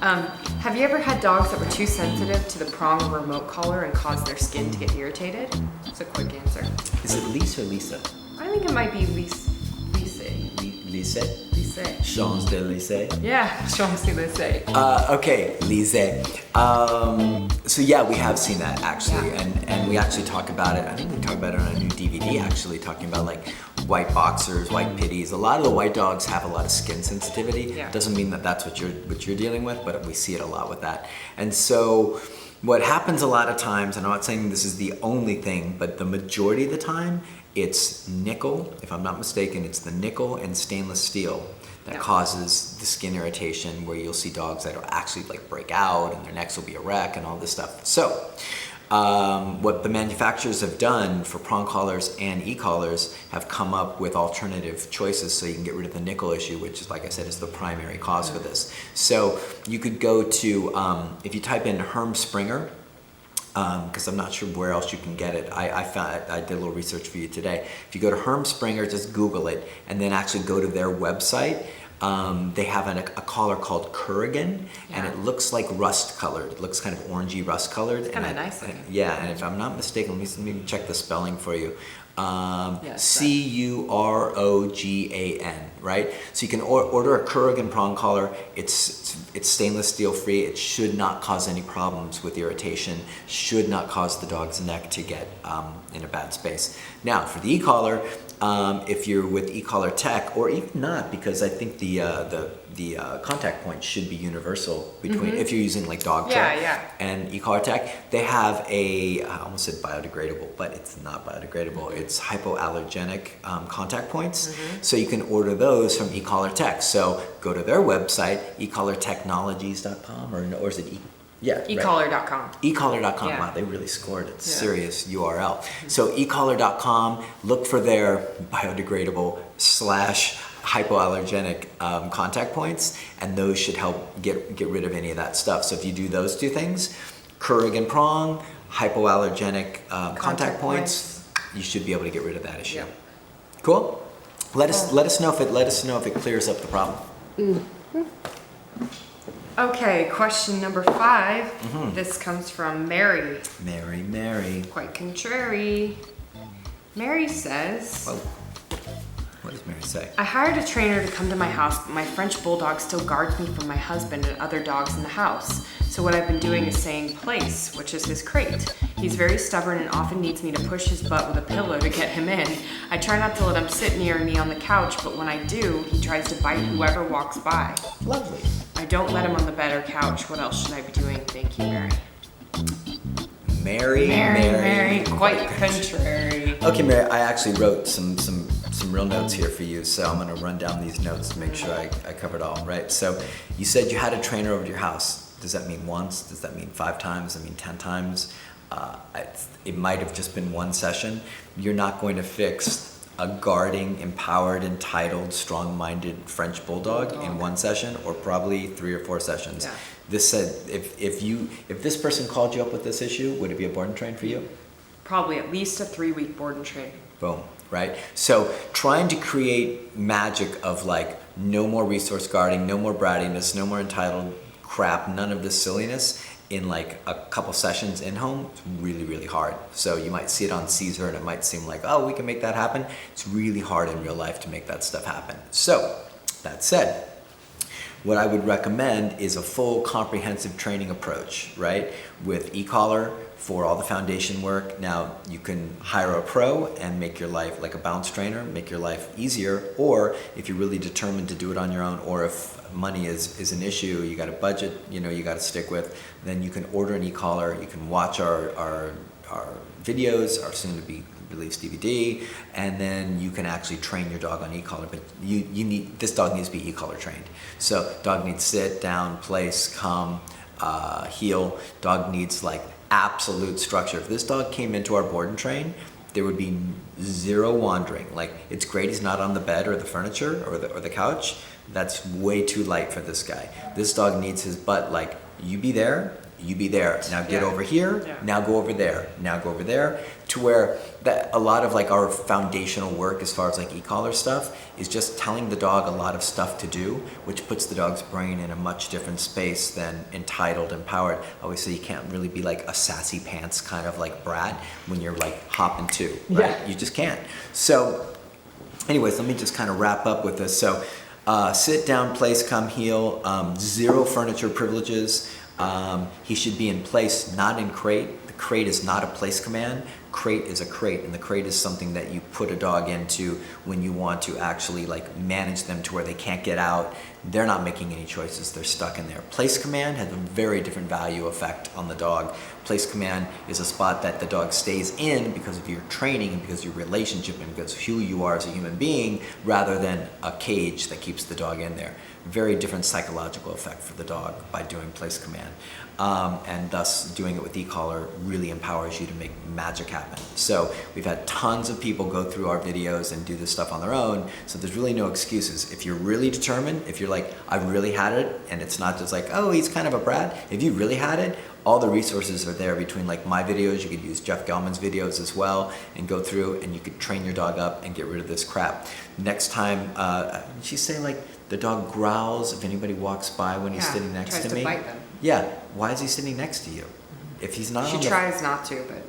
Speaker 1: Have you ever had dogs that were too sensitive to the prong or remote collar and caused their skin to get irritated? It's a quick answer.
Speaker 3: Is it Lise or Lisa?
Speaker 1: I think it might be Lise.
Speaker 3: Lise?
Speaker 1: Lise.
Speaker 3: Champs-Élysées?
Speaker 1: Yeah, Champs-Élysées.
Speaker 3: Okay, Lise. So yeah, we have seen that actually, and we actually talk about it. I think we talk about it on a new DVD actually, talking about like white boxers, white pitties. A lot of the white dogs have a lot of skin sensitivity.
Speaker 1: Yeah.
Speaker 3: Doesn't mean that that's what you're dealing with, but we see it a lot with that. And so what happens a lot of times, and I'm not saying this is the only thing, but the majority of the time, it's nickel. If I'm not mistaken, it's the nickel and stainless steel that causes the skin irritation, where you'll see dogs that will actually like break out and their necks will be a wreck and all this stuff. So what the manufacturers have done for prong collars and e-collars have come up with alternative choices so you can get rid of the nickel issue, which is, like I said, is the primary cause for this. So you could go to, if you type in Herm Springer, because I'm not sure where else you can get it. I did a little research for you today. If you go to Herm Springer, just Google it, and then actually go to their website. They have a collar called Kurgan, and it looks like rust colored. It looks kind of orangey rust colored.
Speaker 1: It's kind of nice looking.
Speaker 3: Yeah, and if I'm not mistaken, let me check the spelling for you.
Speaker 1: Yes,
Speaker 3: Curogan, right? So you can order a Kurgan prong collar. It's stainless steel free. It should not cause any problems with irritation. Should not cause the dog's neck to get in a bad space. Now for the e-collar, if you're with e-collar tech, or even not, because I think the contact point should be universal between if you're using like dog track and e-collar tech. They have I almost said biodegradable, but it's not biodegradable. It's hypoallergenic contact points. So you can order those from e-collar tech. So go to their website, ecollartechnologies.com, or is it
Speaker 1: ecollar.com.
Speaker 3: ecollar.com.
Speaker 1: Yeah.
Speaker 3: Wow, they really scored it. Serious URL. So ecollar.com, look for their biodegradable / hypoallergenic contact points, and those should help get rid of any of that stuff. So if you do those two things, Kurgan prong, hypoallergenic contact points, you should be able to get rid of that issue.
Speaker 1: Yeah.
Speaker 3: Cool. Let us know if it clears up the problem.
Speaker 1: Okay, question number 5. This comes from Mary.
Speaker 3: Mary.
Speaker 1: Quite contrary. Mary says,
Speaker 3: Whoa. What does Mary say?
Speaker 1: I hired a trainer to come to my house, but my French bulldog still guards me from my husband and other dogs in the house. So what I've been doing is saying place, which is his crate. He's very stubborn and often needs me to push his butt with a pillow to get him in. I try not to let him sit near me on the couch, but when I do, he tries to bite whoever walks by.
Speaker 3: Lovely.
Speaker 1: I don't let him on the bed or couch. What else should I be doing? Thank you, Mary.
Speaker 3: Mary.
Speaker 1: Quite contrary.
Speaker 3: Okay, Mary, I actually wrote some real notes here for you, so I'm gonna run down these notes to make sure I cover it all, right? So you said you had a trainer over to your house. Does that mean once? Does that mean 5 times? Does that mean 10 times? It might have just been one session. You're not going to fix a guarding, empowered, entitled, strong-minded French bulldog in one session, or probably 3 or 4 sessions.
Speaker 1: Yeah.
Speaker 3: This said, if this person called you up with this issue, would it be a board and train for you?
Speaker 1: Probably at least a 3-week board and train.
Speaker 3: Boom, right? So trying to create magic of like no more resource guarding, no more brattiness, no more entitled crap, none of this silliness in like a couple sessions in home, it's really, really hard. So you might see it on Caesar and it might seem like, oh, we can make that happen. It's really hard in real life to make that stuff happen. So that said, what I would recommend is a full comprehensive training approach, right? With e-collar for all the foundation work. Now you can hire a pro and make your life like a bounce trainer, make your life easier. Or if you're really determined to do it on your own, or if money is an issue, you got a budget, you got to stick with, then you can order an e-collar. You can watch our videos, our soon to be released DVD, and then you can actually train your dog on e-collar. But this dog needs to be e-collar trained. So dog needs sit, down, place, come, heel. Dog needs like absolute structure. If this dog came into our board and train, there would be 0 wandering. Like, it's great he's not on the bed or the furniture or the couch. That's way too light for this guy. This dog needs his butt like, you be there, now get over here, now go over there, now go over there, to where that a lot of like our foundational work as far as like e-collar stuff is just telling the dog a lot of stuff to do, which puts the dog's brain in a much different space than entitled, empowered. Obviously you can't really be like a sassy pants kind of like brat when you're like hopping too, right? Yeah. You just can't. So anyways, let me just kind of wrap up with this. So sit, down, place, come, heel, 0 furniture privileges. He should be in place, not in crate. The crate is not a place command. Crate is a crate, and the crate is something that you put a dog into when you want to actually like manage them to where they can't get out. They're not making any choices, they're stuck in there. Place command has a very different value effect on the dog. Place command is a spot that the dog stays in because of your training and because of your relationship and because of who you are as a human being, rather than a cage that keeps the dog in there. Very different psychological effect for the dog by doing place command. And thus doing it with e-collar really empowers you to make magic happen. So we've had tons of people go through our videos and do this stuff on their own, so there's really no excuses. If you're really determined, if you're like, I've really had it, and it's not just like, oh, he's kind of a brat. If you really had it, all the resources are there between like my videos. You could use Jeff Gelman's videos as well and go through, and you could train your dog up and get rid of this crap. Next time, she say like the dog growls if anybody walks by when he's sitting next to me.
Speaker 1: Tries to bite them.
Speaker 3: Yeah, why is he sitting next to you? If he's not,
Speaker 1: she tries not to, but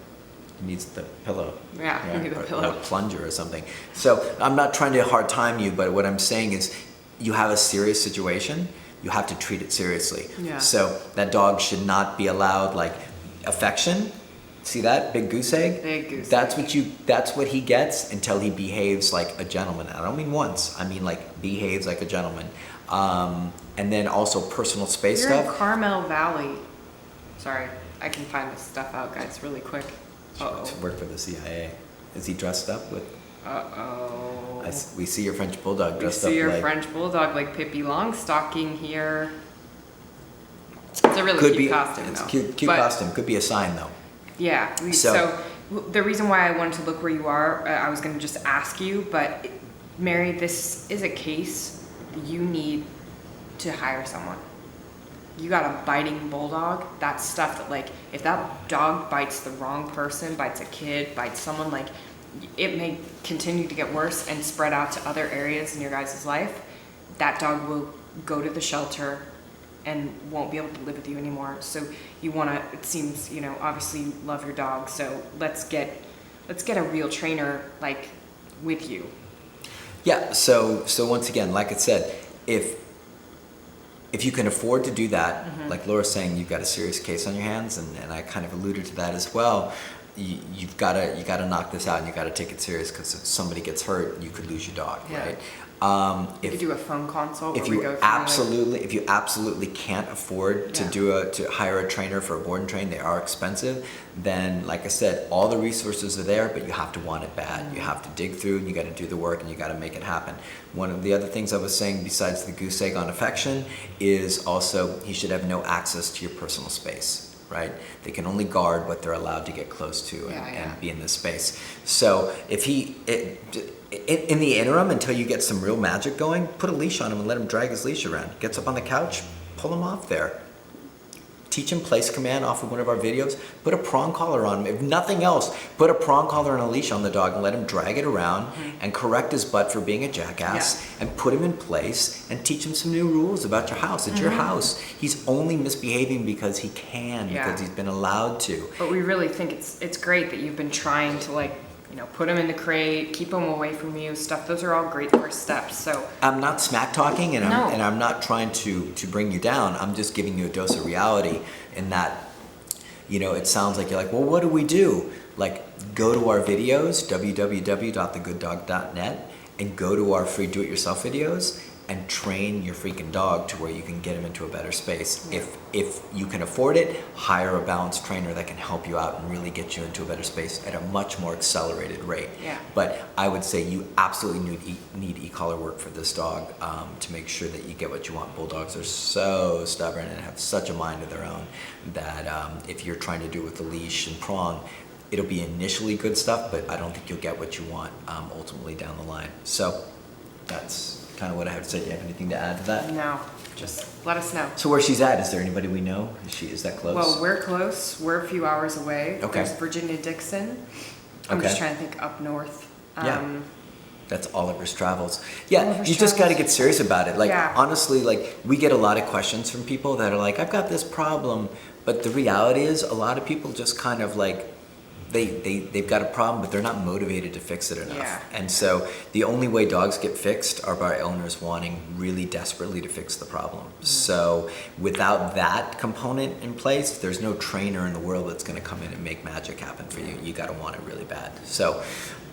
Speaker 3: he needs the pillow.
Speaker 1: Yeah, he needs the pillow.
Speaker 3: A plunger or something. So I'm not trying to hard time you, but what I'm saying is, you have a serious situation. You have to treat it seriously.
Speaker 1: Yeah.
Speaker 3: So that dog should not be allowed like affection. See that big goose egg?
Speaker 1: Big goose
Speaker 3: egg. That's what he gets until he behaves like a gentleman. I don't mean once. I mean like behaves like a gentleman. And then also personal space
Speaker 1: You're
Speaker 3: stuff.
Speaker 1: in Carmel Valley. Sorry, I can find this stuff out, guys, really quick.
Speaker 3: To work for the CIA. Is he dressed up with?
Speaker 1: Uh-oh.
Speaker 3: We see your French bulldog dressed up
Speaker 1: like... We see your
Speaker 3: like...
Speaker 1: French bulldog like Pippi Longstocking here. It's a really cute costume,
Speaker 3: It's
Speaker 1: though.
Speaker 3: Cute costume. Could be a sign, though.
Speaker 1: Yeah. So the reason why I wanted to look where you are, I was going to just ask you, but Mary, this is a case you need to hire someone. You got a biting bulldog. That's stuff that, like, if that dog bites the wrong person, bites a kid, bites someone, like, it may continue to get worse and spread out to other areas in your guys' life. That dog will go to the shelter and won't be able to live with you anymore. So you want to, it seems, you know, obviously you love your dog, so let's get a real trainer like with you.
Speaker 3: Yeah, so once again, like I said, if you can afford to do that, like Laura's saying, you've got a serious case on your hands, and I kind of alluded to that as well. You've got to knock this out, and you've got to take it serious, because if somebody gets hurt, you could lose your dog, right?
Speaker 1: You could do a phone consult.
Speaker 3: If you absolutely can't afford to hire a trainer for a board and train, they are expensive. Then, like I said, all the resources are there, but you have to want it bad. You have to dig through, and you got to do the work, and you got to make it happen. One of the other things I was saying, besides the goose egg on affection, is also he should have no access to your personal space. Right? They can only guard what they're allowed to get close to and be in this space. So if in the interim, until you get some real magic going, put a leash on him and let him drag his leash around. Gets up on the couch, pull him off there. Teach him place command off of one of our videos. Put a prong collar on him. If nothing else, put a prong collar and a leash on the dog and let him drag it around and correct his butt for being a jackass and put him in place and teach him some new rules about your house. It's your house. He's only misbehaving because he can, because he's been allowed to.
Speaker 1: But we really think it's great that you've been trying to, like, you know, put him in the crate, keep him away from you, stuff. Those are all great first steps. So
Speaker 3: I'm not smack talking, and I'm not trying to bring you down. I'm just giving you a dose of reality in that, you know, it sounds like you're like, well, what do we do? Like, go to our videos, www.thegooddog.net, and go to our free do-it-yourself videos and train your freaking dog to where you can get him into a better space. If you can afford it, hire a balanced trainer that can help you out and really get you into a better space at a much more accelerated rate. But I would say you absolutely need e-collar work for this dog to make sure that you get what you want. Bulldogs are so stubborn and have such a mind of their own that if you're trying to do it with the leash and prong, it'll be initially good stuff, but I don't think you'll get what you want ultimately down the line. So that's kind of what I have to say. Do you have anything to add to that?
Speaker 1: No, just let us know.
Speaker 3: So where she's at, is there anybody we know? Is that close?
Speaker 1: Well, we're close. We're a few hours away.
Speaker 3: Okay.
Speaker 1: There's Virginia Dixon. I'm just trying to think up north.
Speaker 3: That's Oliver's Travels. You just got to get serious about it. Like, honestly, like, we get a lot of questions from people that are like, I've got this problem, but the reality is a lot of people just kind of like, they've got a problem, but they're not motivated to fix it enough. And so the only way dogs get fixed are by owners wanting really desperately to fix the problem. So without that component in place, there's no trainer in the world that's going to come in and make magic happen for you. You got to want it really bad. So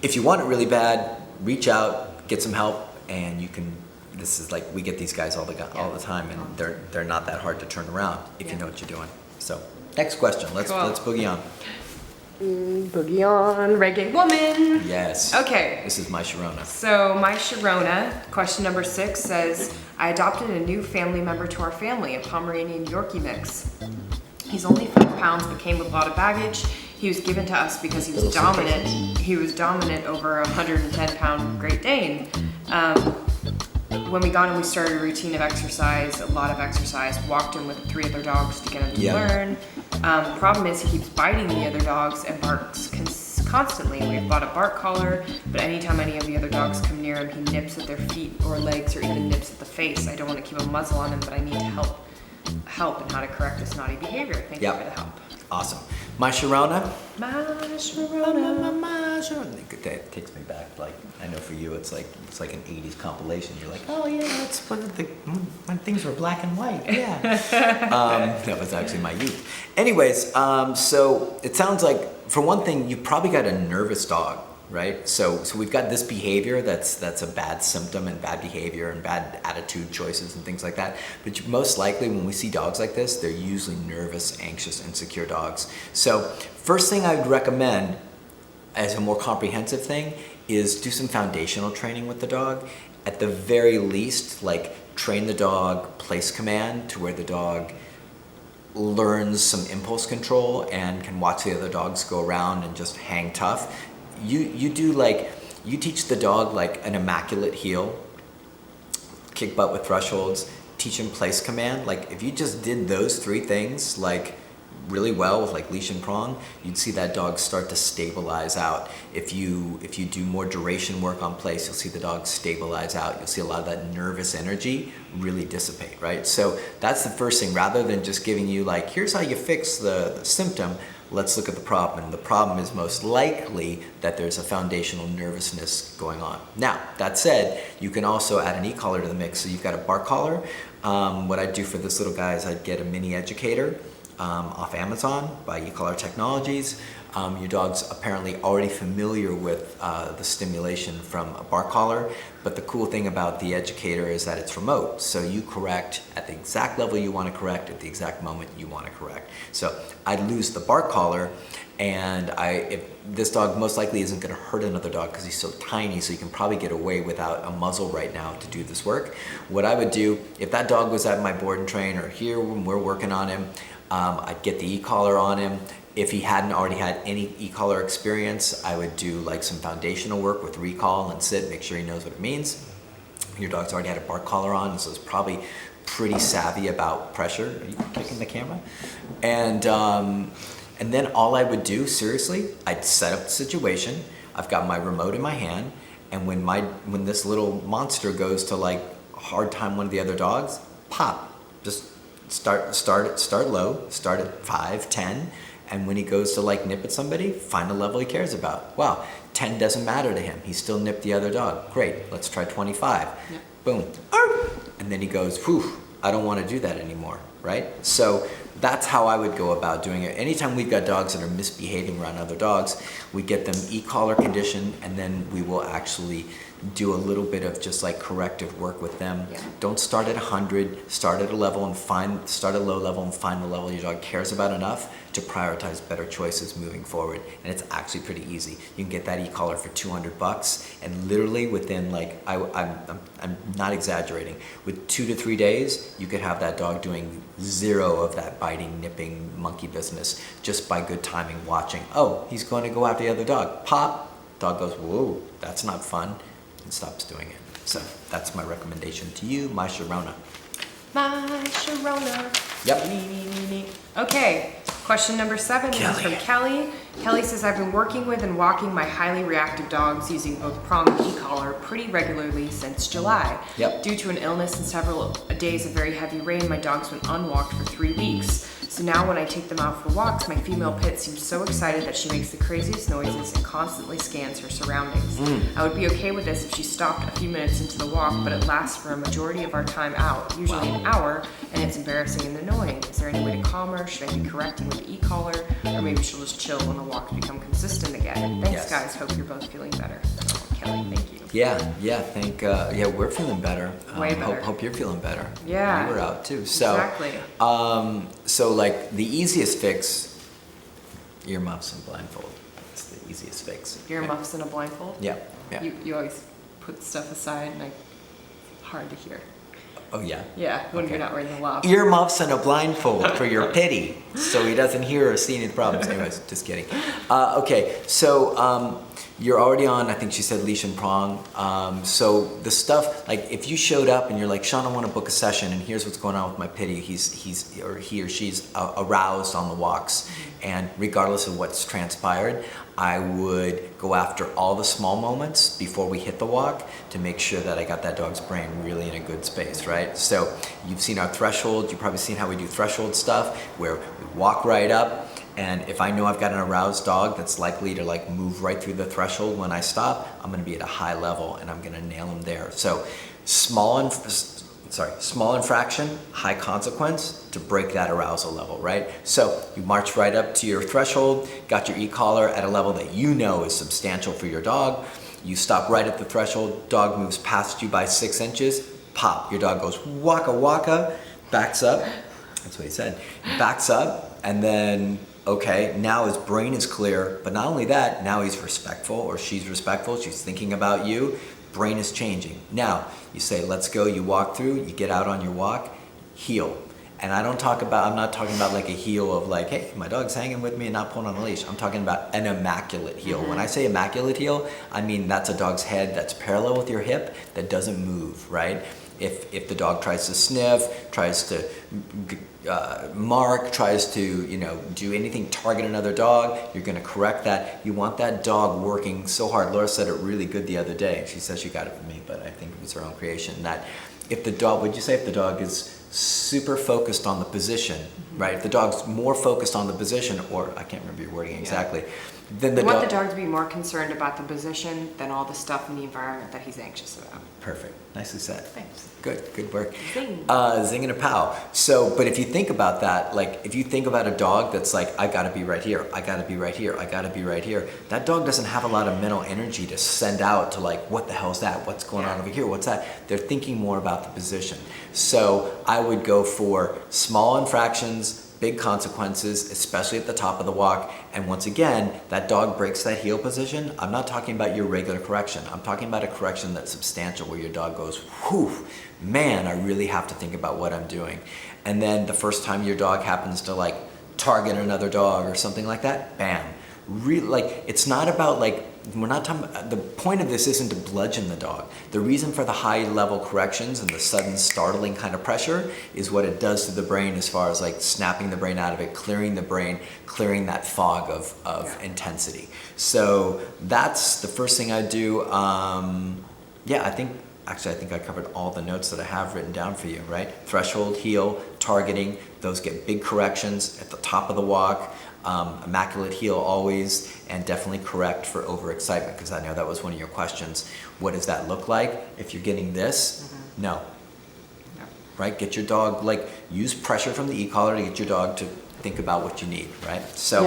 Speaker 3: if you want it really bad, reach out, get some help, and you can. This is like, we get these guys all the time, and they're not that hard to turn around if you know what you're doing. So next question. Let's boogie on.
Speaker 1: Boogie on, reggae woman.
Speaker 3: Yes.
Speaker 1: Okay.
Speaker 3: This is my Sharona.
Speaker 1: So my Sharona, question number 6 says, I adopted a new family member to our family, a Pomeranian Yorkie mix. He's only 5 pounds, but came with a lot of baggage. He was given to us because he was dominant. He was dominant over a 110-pound Great Dane. When we got him, we started a routine of exercise, a lot of exercise, walked him with 3 other dogs to get him to learn. Problem is he keeps biting the other dogs and barks constantly. We've bought a bark collar, but anytime any of the other dogs come near him, he nips at their feet or legs or even nips at the face. I don't want to keep a muzzle on him, but I need help in how to correct this naughty behavior. Thank you for the help.
Speaker 3: Awesome. My Sharona.
Speaker 1: My Sharona.
Speaker 3: My Sharona. That takes me back. Like, I know for you, it's like an '80s compilation. You're like, oh yeah, that's when things were black and white. Yeah. That was actually my youth. Anyways, so it sounds like, for one thing, you probably got a nervous dog, right? So we've got this behavior that's a bad symptom and bad behavior and bad attitude choices and things like that. But most likely when we see dogs like this, they're usually nervous, anxious, insecure dogs. So first thing I would recommend as a more comprehensive thing is do some foundational training with the dog. At the very least, like, train the dog place command to where the dog learns some impulse control and can watch the other dogs go around and just hang tough. You teach the dog like an immaculate heel, kick butt with thresholds, teach him place command. Like, if you just did those 3 things, like, really well with like leash and prong, you'd see that dog start to stabilize out. If you do more duration work on place, you'll see the dog stabilize out. You'll see a lot of that nervous energy really dissipate, right? So that's the first thing. Rather than just giving you like, here's how you fix the symptom, let's look at the problem. And the problem is most likely that there's a foundational nervousness going on. Now, that said, you can also add an e-collar to the mix. So you've got a bark collar. What I'd do for this little guy is I'd get a mini educator off Amazon by e-collar Technologies. Your dog's apparently already familiar with the stimulation from a bark collar, but the cool thing about the educator is that it's remote, so you correct at the exact level you want to correct at the exact moment you want to correct. So I'd lose the bark collar, and if this dog most likely isn't going to hurt another dog because he's so tiny, so you can probably get away without a muzzle right now to do this work. What I would do, if that dog was at my board and train or here when we're working on him, I'd get the e-collar on him. If he hadn't already had any e-collar experience, I would do like some foundational work with recall and sit, make sure he knows what it means. Your dog's already had a bark collar on, so it's probably pretty savvy about pressure. Are you kicking the camera? And then all I would do, seriously, I'd set up the situation. I've got my remote in my hand, and when this little monster goes to like hard time one of the other dogs, pop, just start low, start at 5, 10. And when he goes to like nip at somebody, find a level he cares about. Wow, 10 doesn't matter to him. He still nipped the other dog. Great, let's try 25.
Speaker 1: Yep.
Speaker 3: Boom. And then he goes, whew, I don't want to do that anymore, right? So that's how I would go about doing it. Anytime we've got dogs that are misbehaving around other dogs, we get them e-collar conditioned, and then we will actually do a little bit of just like corrective work with them.
Speaker 1: Yeah.
Speaker 3: Don't start at 100, start at a level and start at a low level and find the level your dog cares about enough to prioritize better choices moving forward. And it's actually pretty easy. You can get that e-collar for $200, and literally within like, I'm not exaggerating, with 2 to 3 days, you could have that dog doing 0 of that biting, nipping, monkey business just by good timing, watching. Oh, he's going to go after the other dog. Pop, dog goes, whoa, that's not fun, and stops doing it. So that's my recommendation to you, my Sharona.
Speaker 1: My Sharona.
Speaker 3: Yep.
Speaker 1: Me. Okay, question number 7 this is from Kelly. Kelly says, I've been working with and walking my highly reactive dogs using both prong and e-collar pretty regularly since July.
Speaker 3: Yep.
Speaker 1: Due to an illness and several days of very heavy rain, my dogs went unwalked for 3 weeks. So now when I take them out for walks, my female pit seems so excited that she makes the craziest noises and constantly scans her surroundings. I would be okay with this if she stopped a few minutes into the walk, but it lasts for a majority of our time out, usually an hour, and it's embarrassing and annoying. Is there any way to calm her? Should I be correcting with the e-collar? Or maybe she'll just chill when the walks become consistent again? Thanks,
Speaker 3: Yes.
Speaker 1: guys. Hope you're both feeling better. Kelly, thank you.
Speaker 3: Yeah, we're feeling better.
Speaker 1: Way better.
Speaker 3: Hope you're feeling better.
Speaker 1: Yeah.
Speaker 3: You were out too. So,
Speaker 1: Exactly.
Speaker 3: So like the easiest fix, earmuffs and blindfold. It's the easiest fix.
Speaker 1: Earmuffs and a blindfold?
Speaker 3: Yeah.
Speaker 1: You always put stuff aside and hard to hear.
Speaker 3: Oh yeah.
Speaker 1: Yeah, when
Speaker 3: Okay.
Speaker 1: you're not wearing the loft.
Speaker 3: Earmuffs and a blindfold for your pittie, so he doesn't hear or see any problems. Anyways, just kidding. Okay, so you're already on, I think she said leash and prong. So the stuff, like if you showed up and you're like, Sean, I want to book a session, and here's what's going on with my pittie. He or she's aroused on the walks, and regardless of what's transpired, I would go after all the small moments before we hit the walk to make sure that I got that dog's brain really in a good space, right? So you've seen our threshold, you've probably seen how we do threshold stuff, where we walk right up, and if I know I've got an aroused dog that's likely to like move right through the threshold when I stop, I'm gonna be at a high level and I'm gonna nail him there. So small infraction, high consequence to break that arousal level, right? So you march right up to your threshold, got your e-collar at a level that you know is substantial for your dog. You stop right at the threshold, dog moves past you by 6 inches, pop, your dog goes waka waka, backs up, that's what he said, backs up, and then, okay, now his brain is clear, but not only that, now he's respectful, or she's respectful, she's thinking about you, brain is changing. Now, you say, let's go, you walk through, you get out on your walk, heel. And I'm not talking about like a heel of like, hey, my dog's hanging with me and not pulling on the leash. I'm talking about an immaculate heel. When I say immaculate heel, I mean that's a dog's head that's parallel with your hip that doesn't move, right? If the dog tries to sniff, tries to mark, tries to, do anything, target another dog, you're going to correct that. You want that dog working so hard. Laura said it really good the other day. She says she got it from me, but I think it was her own creation. That if the dog, would you say if the dog is super focused on the position, right? If the dog's more focused on the position, or I can't remember your wording exactly, then
Speaker 1: We want the dog to be more concerned about the position than all the stuff in the environment that he's anxious about.
Speaker 3: Perfect. Nicely said.
Speaker 1: Thanks.
Speaker 3: Good work.
Speaker 1: Zing.
Speaker 3: Zing and a pow. So, but if you think about that, like if you think about a dog that's like, I gotta be right here, I gotta be right here, I gotta be right here, that dog doesn't have a lot of mental energy to send out to like, what the hell's that? What's going on over here? What's that? They're thinking more about the position. So I would go for small infractions, big consequences, especially at the top of the walk. And once again, that dog breaks that heel position. I'm not talking about your regular correction. I'm talking about a correction that's substantial where your dog goes, whew, man, I really have to think about what I'm doing. And then the first time your dog happens to like target another dog or something like that, bam. Like, it's not about like, we're not talking about, the point of this isn't to bludgeon the dog. The reason for the high level corrections and the sudden startling kind of pressure is what it does to the brain as far as like snapping the brain out of it, clearing the brain, clearing that fog of intensity. So that's the first thing I do. I think I covered all the notes that I have written down for you, right? Threshold, heel, targeting, those get big corrections at the top of the walk. Immaculate heel always, and definitely correct for overexcitement, because I know that was one of your questions. What does that look like if you're getting this? Mm-hmm. No. Right? Get your dog, like, use pressure from the e-collar to get your dog to think about what you need, right? So,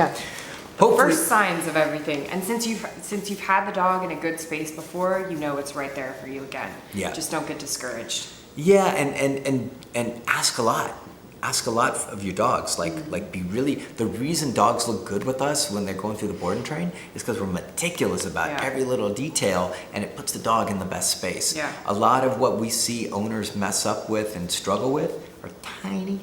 Speaker 3: hopefully.
Speaker 1: First signs of everything, and since you've had the dog in a good space before, you know it's right there for you again.
Speaker 3: Yeah.
Speaker 1: Just don't get discouraged.
Speaker 3: Yeah, and ask a lot. Ask a lot of your dogs. Like be really, the reason dogs look good with us when they're going through the board and train is because we're meticulous about every little detail, and it puts the dog in the best space.
Speaker 1: Yeah.
Speaker 3: A lot of what we see owners mess up with and struggle with are tiny,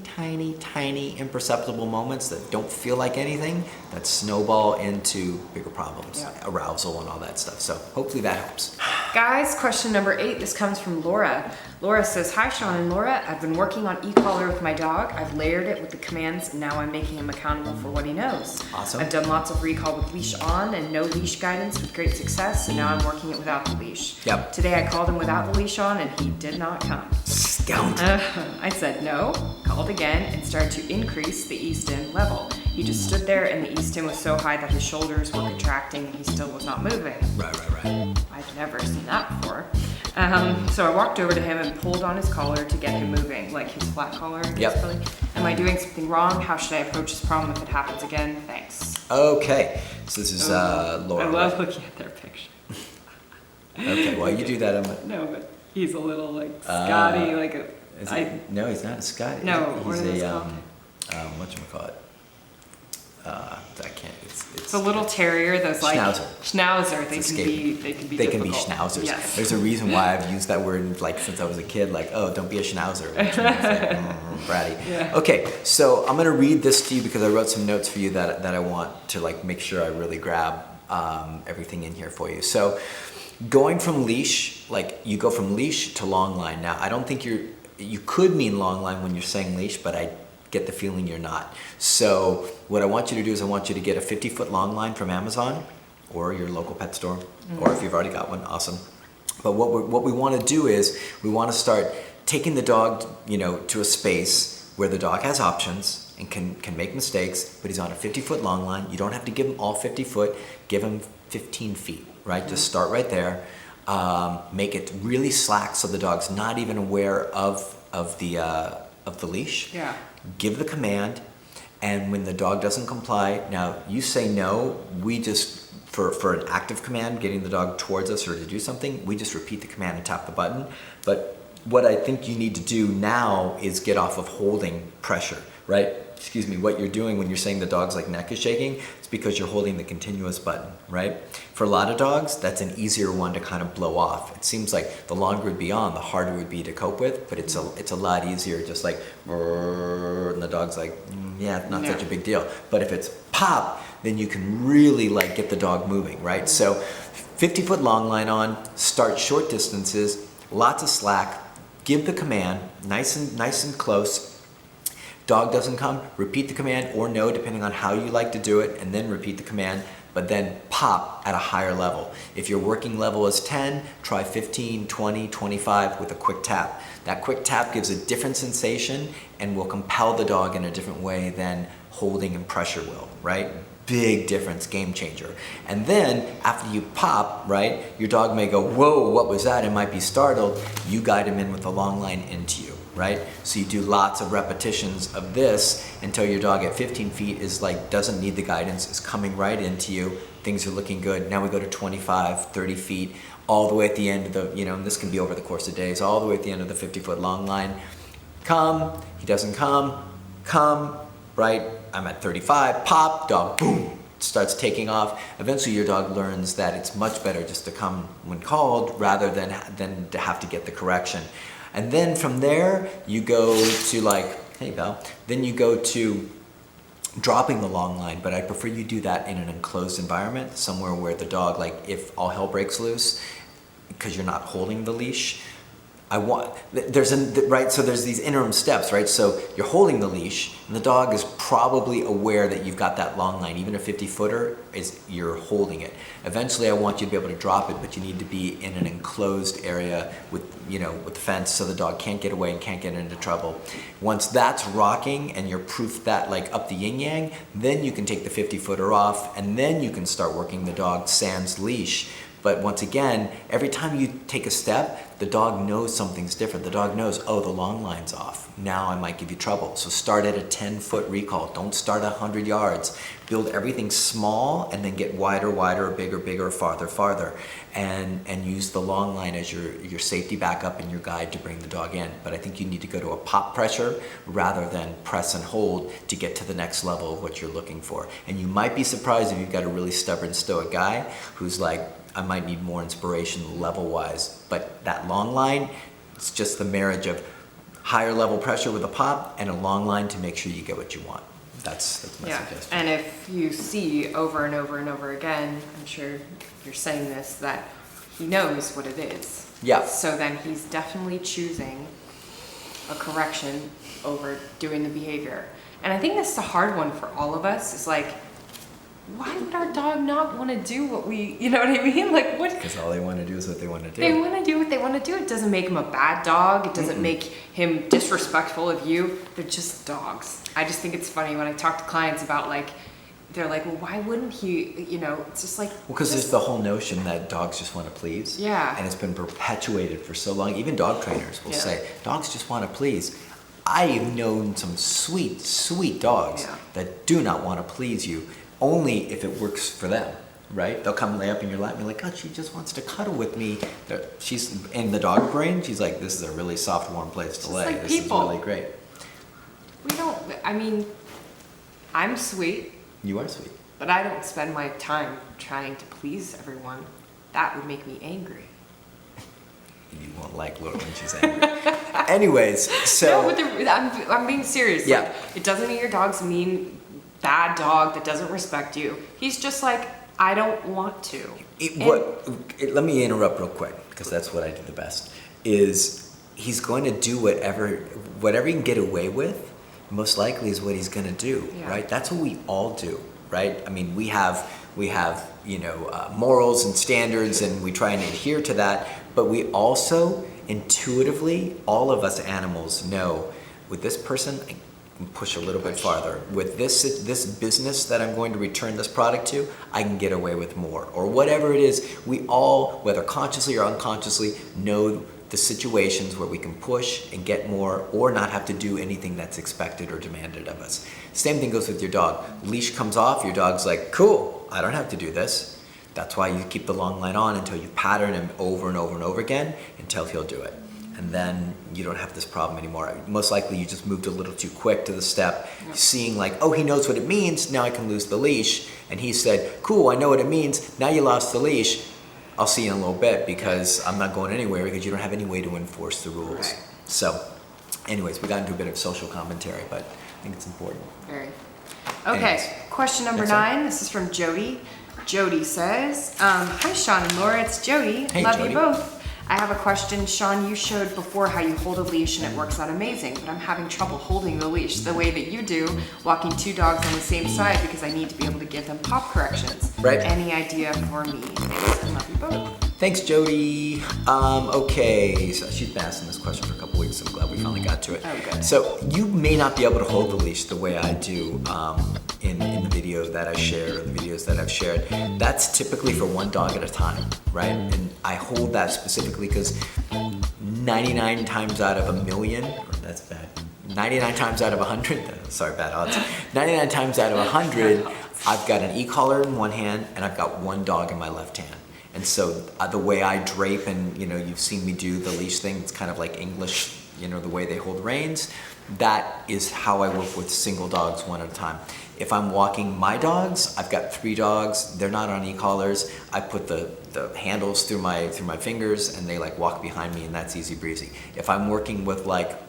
Speaker 3: imperceptible moments that don't feel like anything that snowball into bigger problems, arousal and all that stuff. So hopefully that helps.
Speaker 1: Guys, question number 8. This comes from Laura. Laura says, hi Sean and Laura, I've been working on e-collar with my dog. I've layered it with the commands, and now I'm making him accountable for what he knows.
Speaker 3: Awesome.
Speaker 1: I've done lots of recall with leash on and no leash guidance with great success, and now I'm working it without the leash.
Speaker 3: Yep.
Speaker 1: Today I called him without the leash on and he did not come.
Speaker 3: Scoundrel.
Speaker 1: I said no, called again, and started to increase the east-in level. He just stood there, and the east-in was so high that his shoulders were contracting and he still was not moving.
Speaker 3: Right.
Speaker 1: I've never seen that before. So I walked over to him and pulled on his collar to get him moving, like his flat collar, basically. Am I doing something wrong? How should I approach this problem if it happens again? Thanks.
Speaker 3: Okay, so this is Laura.
Speaker 1: I love looking at their picture.
Speaker 3: Okay, while you do that, I'm gonna...
Speaker 1: No, but he's a little like Scotty, like a...
Speaker 3: No, he's not a Scotty.
Speaker 1: No,
Speaker 3: he's
Speaker 1: what is
Speaker 3: a
Speaker 1: called?
Speaker 3: whatchamacallit. I can't.
Speaker 1: It's a little terrier. Those like schnauzer. They can be difficult.
Speaker 3: schnauzers.
Speaker 1: Yes.
Speaker 3: There's a reason why I've used that word like since I was a kid. Like, oh, don't be a schnauzer. Which means like, bratty.
Speaker 1: Yeah.
Speaker 3: Okay, so I'm gonna read this to you because I wrote some notes for you that I want to like make sure I really grab everything in here for you. So, going from leash, like you go from leash to long line. Now, I don't think you could mean long line when you're saying leash, but I get the feeling you're not. So what I want you to do is I want you to get a 50-foot long line from Amazon or your local pet store, or if you've already got one, awesome. But what we want to do is we want to start taking the dog, to a space where the dog has options and can make mistakes, but he's on a 50-foot long line. You don't have to give him all 50 foot, give him 15 feet, right? Just start right there. Make it really slack so the dog's not even aware of the leash.
Speaker 1: Yeah.
Speaker 3: Give the command, and when the dog doesn't comply, now you say no, we just, for an active command, getting the dog towards us or to do something, we just repeat the command and tap the button. But what I think you need to do now is get off of holding pressure, right? Excuse me, what you're doing when you're saying the dog's like neck is shaking, it's because you're holding the continuous button, right? For a lot of dogs, that's an easier one to kind of blow off. It seems like the longer it'd be on, the harder it would be to cope with, but it's a lot easier, just like, and the dog's like, not such a big deal. But if it's pop, then you can really like get the dog moving, right? So 50-foot long line on, start short distances, lots of slack, give the command, nice and close. Dog doesn't come, repeat the command or no, depending on how you like to do it, and then repeat the command, but then pop at a higher level. If your working level is 10, try 15, 20, 25 with a quick tap. That quick tap gives a different sensation and will compel the dog in a different way than holding and pressure will, right? Big difference, game changer. And then after you pop, right, your dog may go, whoa, what was that? And might be startled. You guide him in with a long line into you, right? So you do lots of repetitions of this until your dog at 15 feet is like, doesn't need the guidance, is coming right into you. Things are looking good. Now we go to 25, 30 feet, all the way at the end of the, and this can be over the course of days, all the way at the end of the 50-foot long line. Come, he doesn't come, right? I'm at 35, pop, dog, boom, starts taking off. Eventually your dog learns that it's much better just to come when called rather than to have to get the correction. And then from there, you go to like, hey Belle, then you go to dropping the long line, but I prefer you do that in an enclosed environment, somewhere where the dog, like if all hell breaks loose, because you're not holding the leash, right, so there's these interim steps, right? So you're holding the leash, and the dog is probably aware that you've got that long line. Even a 50-footer, you're holding it. Eventually, I want you to be able to drop it, but you need to be in an enclosed area with the fence, so the dog can't get away and can't get into trouble. Once that's rocking, and you're proof that, like up the yin-yang, then you can take the 50-footer off, and then you can start working the dog sans leash. But once again, every time you take a step, the dog knows something's different. The dog knows, oh, the long line's off. Now I might give you trouble. So start at a 10-foot recall. Don't start 100 yards. Build everything small and then get wider, bigger, farther. And use the long line as your safety backup and your guide to bring the dog in. But I think you need to go to a pop pressure rather than press and hold to get to the next level of what you're looking for. And you might be surprised if you've got a really stubborn stoic guy who's like, I might need more inspiration level-wise, but that long line, it's just the marriage of higher level pressure with a pop and a long line to make sure you get what you want. That's my suggestion.
Speaker 1: And if you see over and over and over again, I'm sure you're saying this, that he knows what it is.
Speaker 3: Yeah.
Speaker 1: So then he's definitely choosing a correction over doing the behavior. And I think that's the hard one for all of us, is like, why would our dog not want to do what we, you know what I mean? Like what?
Speaker 3: Because all they want to do is what they want to do.
Speaker 1: They want to do what they want to do. It doesn't make him a bad dog. It doesn't make him disrespectful of you. They're just dogs. I just think it's funny when I talk to clients about like, they're like, well, why wouldn't he, it's just like. Well,
Speaker 3: because there's the whole notion that dogs just want to please.
Speaker 1: Yeah.
Speaker 3: And it's been perpetuated for so long. Even dog trainers will say, dogs just want to please. I've known some sweet, sweet dogs that do not want to please you. Only if it works for them, right? They'll come lay up in your lap and be like, oh, she just wants to cuddle with me. She's in the dog brain. She's like, this is a really soft, warm place to lay.
Speaker 1: Like
Speaker 3: this
Speaker 1: people.
Speaker 3: is really great.
Speaker 1: I'm sweet.
Speaker 3: You are sweet.
Speaker 1: But I don't spend my time trying to please everyone. That would make me angry.
Speaker 3: You won't like Laura when she's angry. Anyways, so.
Speaker 1: No, but I'm being serious.
Speaker 3: Yeah.
Speaker 1: Like, it doesn't mean your dog's a mean, bad dog that doesn't respect you. He's just like, I don't want to.
Speaker 3: Let me interrupt real quick, because that's what I do the best, is he's going to do whatever he can get away with, most likely is what he's going to do, right? That's what we all do, right? I mean, we have morals and standards, and we try and adhere to that, but we also intuitively, all of us animals know, with this person, I can push a little bit farther. With this business that I'm going to return this product to, I can get away with more. Or whatever it is, we all, whether consciously or unconsciously, know the situations where we can push and get more or not have to do anything that's expected or demanded of us. Same thing goes with your dog. Leash comes off, your dog's like, cool, I don't have to do this. That's why you keep the long line on until you pattern him over and over and over again until he'll do it. And then you don't have this problem anymore. Most likely you just moved a little too quick to the step, seeing like, oh, he knows what it means, now I can lose the leash. And he said, cool, I know what it means, now you lost the leash. I'll see you in a little bit because I'm not going anywhere because you don't have any way to enforce the rules. Right. So, anyways, we got into a bit of social commentary, but I think it's important.
Speaker 1: Very. Okay, anyways. Question number 9. This is from Jody. Jody says, hi Sean and Laura, it's Jody.
Speaker 3: Hey,
Speaker 1: Love
Speaker 3: Jody.
Speaker 1: you both. I have a question. Sean, you showed before how you hold a leash and it works out amazing, but I'm having trouble holding the leash the way that you do, walking 2 dogs on the same side because I need to be able to give them pop corrections.
Speaker 3: Right.
Speaker 1: Any idea for me? Thanks, and love you both.
Speaker 3: Thanks, Jody. Okay, so she's been asking this question for a couple weeks. So I'm glad we finally got to it.
Speaker 1: Oh, good.
Speaker 3: So you may not be able to hold the leash the way I do in the video that I shared or the videos that I've shared. That's typically for 1 dog at a time, right? And I hold that specifically because 99 times out of a million, or that's bad, 99 times out of 100, sorry, bad odds, 99 times out of 100, I've got an e-collar in one hand and I've got 1 dog in my left hand. And so the way I drape, and you've seen me do the leash thing, it's kind of like English, the way they hold reins. That is how I work with single dogs 1 at a time. If I'm walking my dogs, I've got 3 dogs. They're not on e-collars. I put the handles through my fingers, and they like walk behind me, and that's easy breezy. If I'm working with like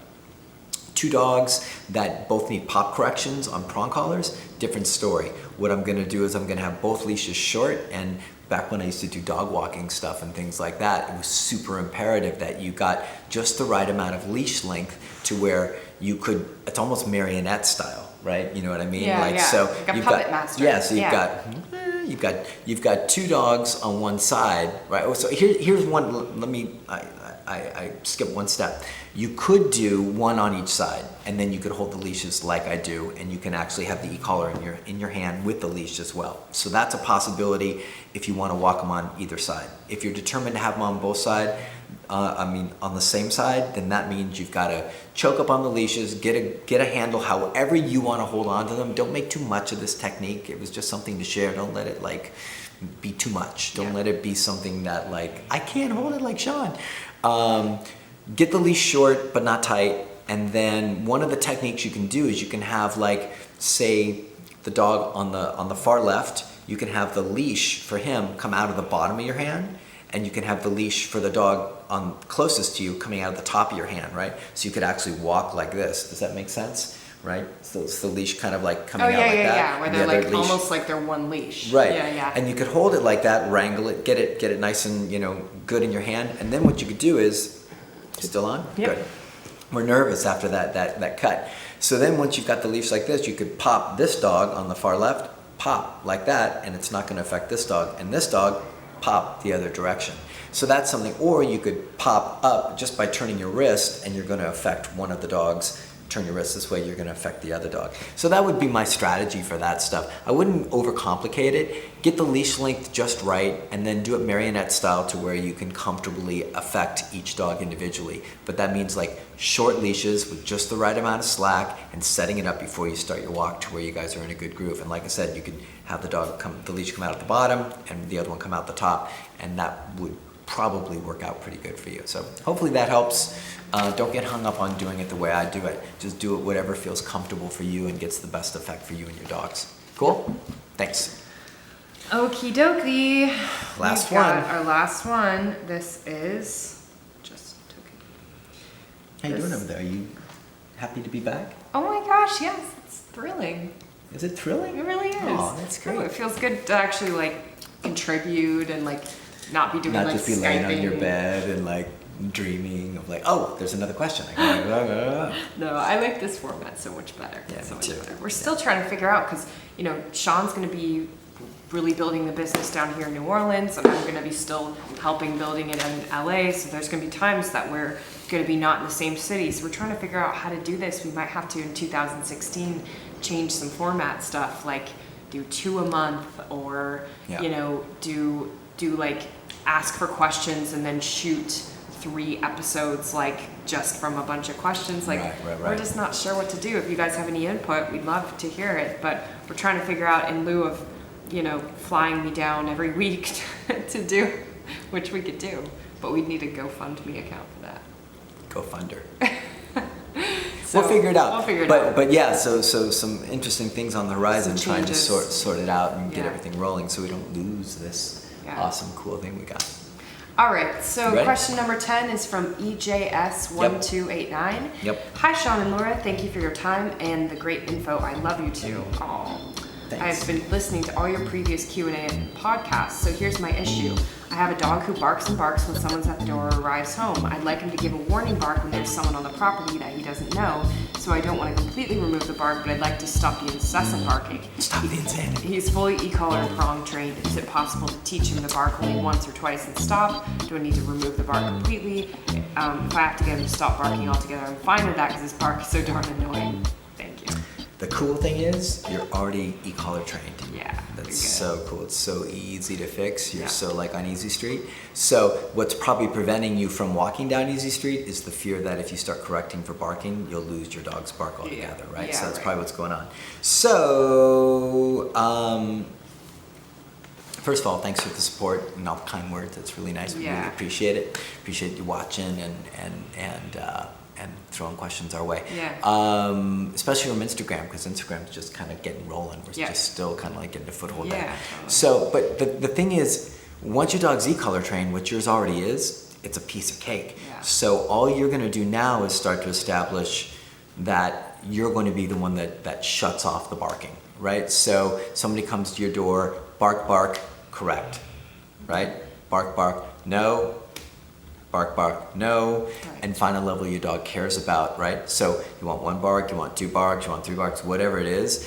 Speaker 3: 2 dogs that both need pop corrections on prong collars, different story. What I'm gonna do is I'm gonna have both leashes short, and back when I used to do dog walking stuff and things like that, it was super imperative that you got just the right amount of leash length to where you could, it's almost marionette style, right? You know what I mean?
Speaker 1: Yeah,
Speaker 3: like,
Speaker 1: yeah.
Speaker 3: so
Speaker 1: Like a
Speaker 3: you've
Speaker 1: puppet
Speaker 3: got,
Speaker 1: master.
Speaker 3: yeah, so
Speaker 1: Yeah.
Speaker 3: you've got 2 dogs on one side, right? So here's one, let me, I skip 1 step. You could do 1 on each side, and then you could hold the leashes like I do, and you can actually have the e-collar in your hand with the leash as well. So that's a possibility if you want to walk them on either side. If you're determined to have them on both sides, on the same side, then that means you've got to choke up on the leashes, get a handle however you want to hold on to them. Don't make too much of this technique. It was just something to share. Don't let it be too much. Don't let it be something that I can't hold it like Sean. Get the leash short but not tight, and then one of the techniques you can do is you can have say the dog on the far left, you can have the leash for him come out of the bottom of your hand, and you can have the leash for the dog on closest to you coming out of the top of your hand, right? So you could actually walk like this. Does that make sense? Right? So it's the leash kind of coming out like that.
Speaker 1: Yeah, where they're
Speaker 3: leash,
Speaker 1: almost like they're one leash.
Speaker 3: Right.
Speaker 1: Yeah.
Speaker 3: And you could hold it like that, wrangle it, get it nice and good in your hand, and then what you could do is, still on?
Speaker 1: Yep.
Speaker 3: Good. We're nervous after that cut. So then once you've got the leash like this, you could pop this dog on the far left, pop like that, and it's not going to affect this dog. And this dog, pop the other direction. So that's something. Or you could pop up just by turning your wrist, and you're going to affect one of the dogs. Turn your wrist this way, you're going to affect the other dog. So that would be my strategy for that stuff. I wouldn't overcomplicate it. Get the leash length just right, and then do it marionette style to where you can comfortably affect each dog individually. But that means short leashes with just the right amount of slack, and setting it up before you start your walk to where you guys are in a good groove. And like I said, you could have the leash come out at the bottom and the other one come out the top, and that would probably work out pretty good for you. So hopefully that helps. Don't get hung up on doing it the way I do it. Just do it whatever feels comfortable for you and gets the best effect for you and your dogs. Cool? Thanks.
Speaker 1: Okie dokie.
Speaker 3: Last
Speaker 1: We've got
Speaker 3: one.
Speaker 1: Our last one. This is just
Speaker 3: How you doing over there? Are you happy to be back?
Speaker 1: Oh my gosh, yes, it's thrilling.
Speaker 3: Is it thrilling?
Speaker 1: It really is.
Speaker 3: Oh, that's great.
Speaker 1: Oh, it feels good to actually contribute and not be doing
Speaker 3: Not just be laying on your
Speaker 1: Skyping.
Speaker 3: bed and dreaming of oh, there's another question. I
Speaker 1: No, I like this format so much better.
Speaker 3: Yeah,
Speaker 1: so
Speaker 3: me
Speaker 1: much
Speaker 3: too.
Speaker 1: better. We're still trying to figure out because Sean's going to be really building the business down here in New Orleans, and I'm going to be still helping building it in LA. So there's going to be times that we're going to be not in the same city. So we're trying to figure out how to do this. We might have to in 2016 change some format stuff, do 2 a month, or do ask for questions and then shoot 3 episodes just from a bunch of questions.
Speaker 3: Right.
Speaker 1: We're just not sure what to do. If you guys have any input, we'd love to hear it, but we're trying to figure out in lieu of flying me down every week to do, which we could do, but we'd need a GoFundMe account for that.
Speaker 3: Go funder.
Speaker 1: So
Speaker 3: we'll figure it out.
Speaker 1: We'll figure it out.
Speaker 3: But yeah, so some interesting things on the horizon,
Speaker 1: Some
Speaker 3: trying to
Speaker 1: changes.
Speaker 3: sort it out and get
Speaker 1: Yeah.
Speaker 3: everything rolling so we don't lose this
Speaker 1: Yeah.
Speaker 3: awesome, cool thing we got.
Speaker 1: All right, so
Speaker 3: Ready?
Speaker 1: question number 10 is from EJS1289.
Speaker 3: Yep.
Speaker 1: Hi, Sean and Laura. Thank you for your time and the great info. I love you too. Aw.
Speaker 3: Thanks.
Speaker 1: I've been listening to all your previous Q&A and podcasts, so here's my issue. I have a dog who barks and barks when someone's at the door or arrives home. I'd like him to give a warning bark when there's someone on the property that he doesn't know, so I don't want to completely remove the bark, but I'd like to stop the incessant barking.
Speaker 3: Stop the insanity.
Speaker 1: He's fully e-collar and prong trained. Is it possible to teach him to bark only once or twice and stop? Do I need to remove the bark completely? If I have to get him to stop barking altogether, I'm fine with that because his bark is so darn annoying. Thank you.
Speaker 3: The cool thing is you're already e-collar trained.
Speaker 1: Yeah.
Speaker 3: That's so cool. It's so easy to fix. You're
Speaker 1: Yeah.
Speaker 3: so like on Easy Street. So what's probably preventing you from walking down Easy Street is the fear that if you start correcting for barking, you'll lose your dog's bark altogether, right?
Speaker 1: Yeah,
Speaker 3: So that's
Speaker 1: right.
Speaker 3: probably what's going on. So, first of all, thanks for the support and all the kind words. It's really nice. We really
Speaker 1: Yeah.
Speaker 3: appreciate it. Appreciate you watching and throwing questions our way.
Speaker 1: Yeah.
Speaker 3: Especially from Instagram, because Instagram's just kind of getting rolling. We're
Speaker 1: Yeah.
Speaker 3: just still kind of like getting a foothold there.
Speaker 1: Yeah, totally.
Speaker 3: So, but the thing is, once your dog's e-collar trained, which yours already is, it's a piece of cake.
Speaker 1: Yeah.
Speaker 3: So all you're going to do now is start to establish that you're going to be the one that shuts off the barking, right? So somebody comes to your door, bark, bark, correct, right? Bark, bark, no. Bark, bark, no,
Speaker 1: Right.
Speaker 3: and find a level your dog cares about, right? So you want 1 bark, you want 2 barks, you want 3 barks, whatever it is,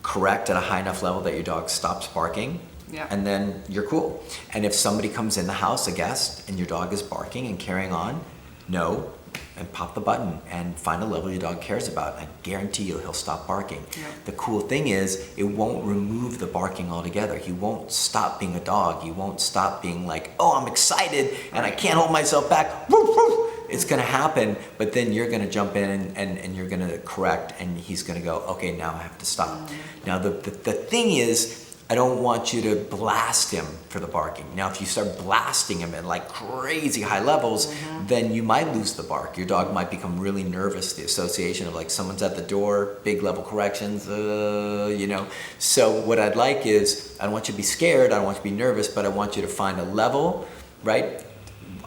Speaker 3: correct at a high enough level that your dog stops barking,
Speaker 1: Yeah.
Speaker 3: and then you're cool. And if somebody comes in the house, a guest, and your dog is barking and carrying on, no, and pop the button and find a level your dog cares about. I guarantee you he'll stop barking.
Speaker 1: Yeah.
Speaker 3: The cool thing is it won't remove the barking altogether. He won't stop being a dog. He won't stop being like, oh, I'm excited and I can't hold myself back. Woof, woof. It's gonna happen, but then you're gonna jump in and you're gonna correct and he's gonna go, okay, now I have to stop. Now the thing is, I don't want you to blast him for the barking. Now, if you start blasting him at like crazy high levels, then you might lose the bark. Your dog might become really nervous. The association of like someone's at the door, big level corrections, you know. So what I'd like is, I don't want you to be scared, I don't want you to be nervous, but I want you to find a level, right?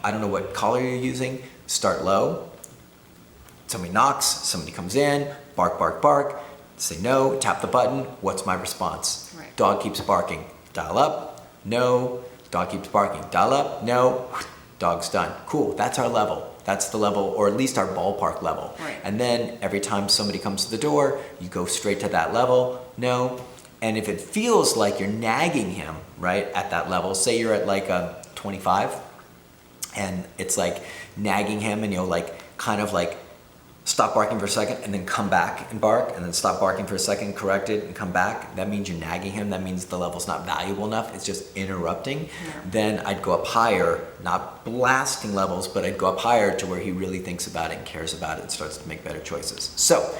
Speaker 3: I don't know what collar you're using. Start low. Somebody knocks, somebody comes in, bark, bark, bark. Say no, tap the button, what's my response?
Speaker 1: Right.
Speaker 3: Dog keeps barking, dial up, no, dog keeps barking, dial up, no, dog's done. Cool, that's our level. That's the level, or at least our ballpark level.
Speaker 1: Right.
Speaker 3: And then every time somebody comes to the door, you go straight to that level, no. And if it feels like you're nagging him, right, at that level, say you're at like a 25, and it's like nagging him and you'll like kind of like stop barking for a second and then come back and bark and then stop barking for a second, correct it and come back. That means you're nagging him. That means the level's not valuable enough. It's just interrupting.
Speaker 1: Yeah.
Speaker 3: Then I'd go up higher, not blasting levels, but I'd go up higher to where he really thinks about it and cares about it and starts to make better choices. So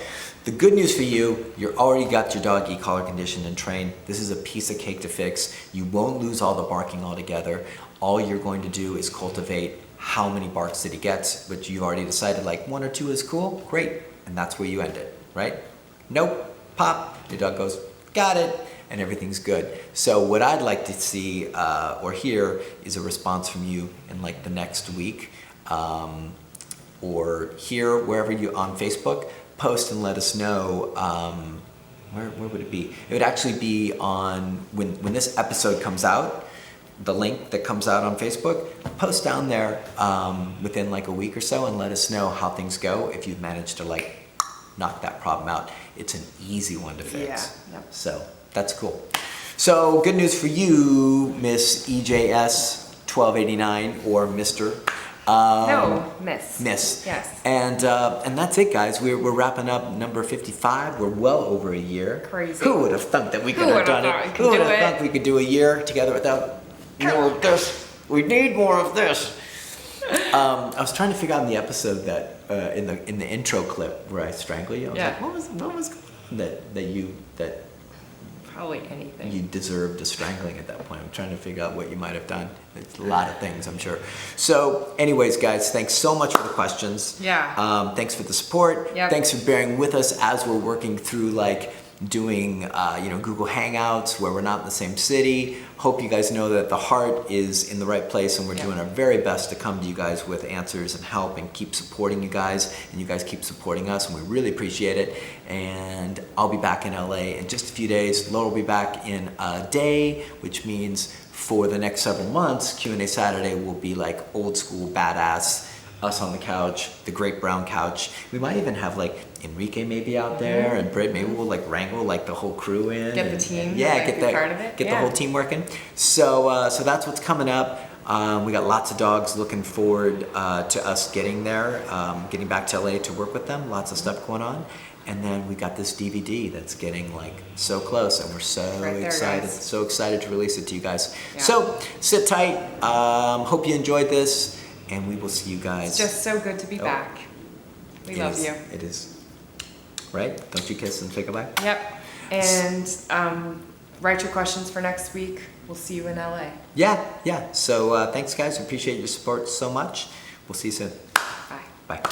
Speaker 3: the good news for you, you're already got your dog e-collar conditioned and trained. This is a piece of cake to fix. You won't lose all the barking altogether. All you're going to do is cultivate how many barks that he gets, but you've already decided like 1 or 2 is cool, great, and that's where you end it, right? Nope, pop, your dog goes, got it, and everything's good. So what I'd like to see or hear is a response from you in like the next week, or here, wherever you, on Facebook, post and let us know, where would it be? It would actually be on, when this episode comes out, the link that comes out on Facebook, post down there within like a week or so and let us know how things go if you've managed to like knock that problem out. It's an easy one to fix.
Speaker 1: Yeah, yep.
Speaker 3: So that's cool. So good news for you, Miss EJS 1289 or Mr.
Speaker 1: No, miss.
Speaker 3: Miss.
Speaker 1: Yes.
Speaker 3: And that's it, guys. We're wrapping up number 55. We're well over a year.
Speaker 1: Crazy.
Speaker 3: Who would have thunk that we
Speaker 1: Who
Speaker 3: could have
Speaker 1: would have
Speaker 3: done
Speaker 1: thought
Speaker 3: it?
Speaker 1: we could
Speaker 3: Who would
Speaker 1: do
Speaker 3: have
Speaker 1: it?
Speaker 3: thunk we could do a year together without more of this? We need more of this. I was trying to figure out in the episode that in the intro clip where I strangle you. I was
Speaker 1: Yeah.
Speaker 3: like, what was that
Speaker 1: Probably anything.
Speaker 3: you deserved a strangling at that point. I'm trying to figure out what you might have done. It's a lot of things, I'm sure. So anyways, guys, thanks so much for the questions.
Speaker 1: Yeah.
Speaker 3: Thanks for the support.
Speaker 1: Yep.
Speaker 3: Thanks for bearing with us as we're working through like doing Google Hangouts where we're not in the same city. Hope you guys know that the heart is in the right place, and we're doing our very best to come to you guys with answers and help and keep supporting you guys, and you guys keep supporting us, and we really appreciate it. And I'll be back in LA in just a few days. Lola will be back in a day, which means for the next several months, Q&A Saturday will be like old school badass, us on the couch, the great brown couch. We might even have like Enrique maybe out there, and Britt, maybe we'll like wrangle like the whole crew in.
Speaker 1: Get the team.
Speaker 3: Get
Speaker 1: part of it.
Speaker 3: Get the whole team working. So that's what's coming up. We got lots of dogs. Looking forward to us getting there, getting back to LA to work with them. Lots of stuff going on. And then we got this DVD that's getting like so close, and we're so excited,
Speaker 1: guys.
Speaker 3: so excited to release it to you guys. Yeah. So sit tight. Hope you enjoyed this, and we will see you guys.
Speaker 1: It's just so good to be back. We love you.
Speaker 3: It is. Right? Don't you kiss and say goodbye?
Speaker 1: Yep. And write your questions for next week. We'll see you in LA.
Speaker 3: Yeah. So thanks, guys. Appreciate your support so much. We'll see you soon.
Speaker 1: Bye.
Speaker 3: Bye.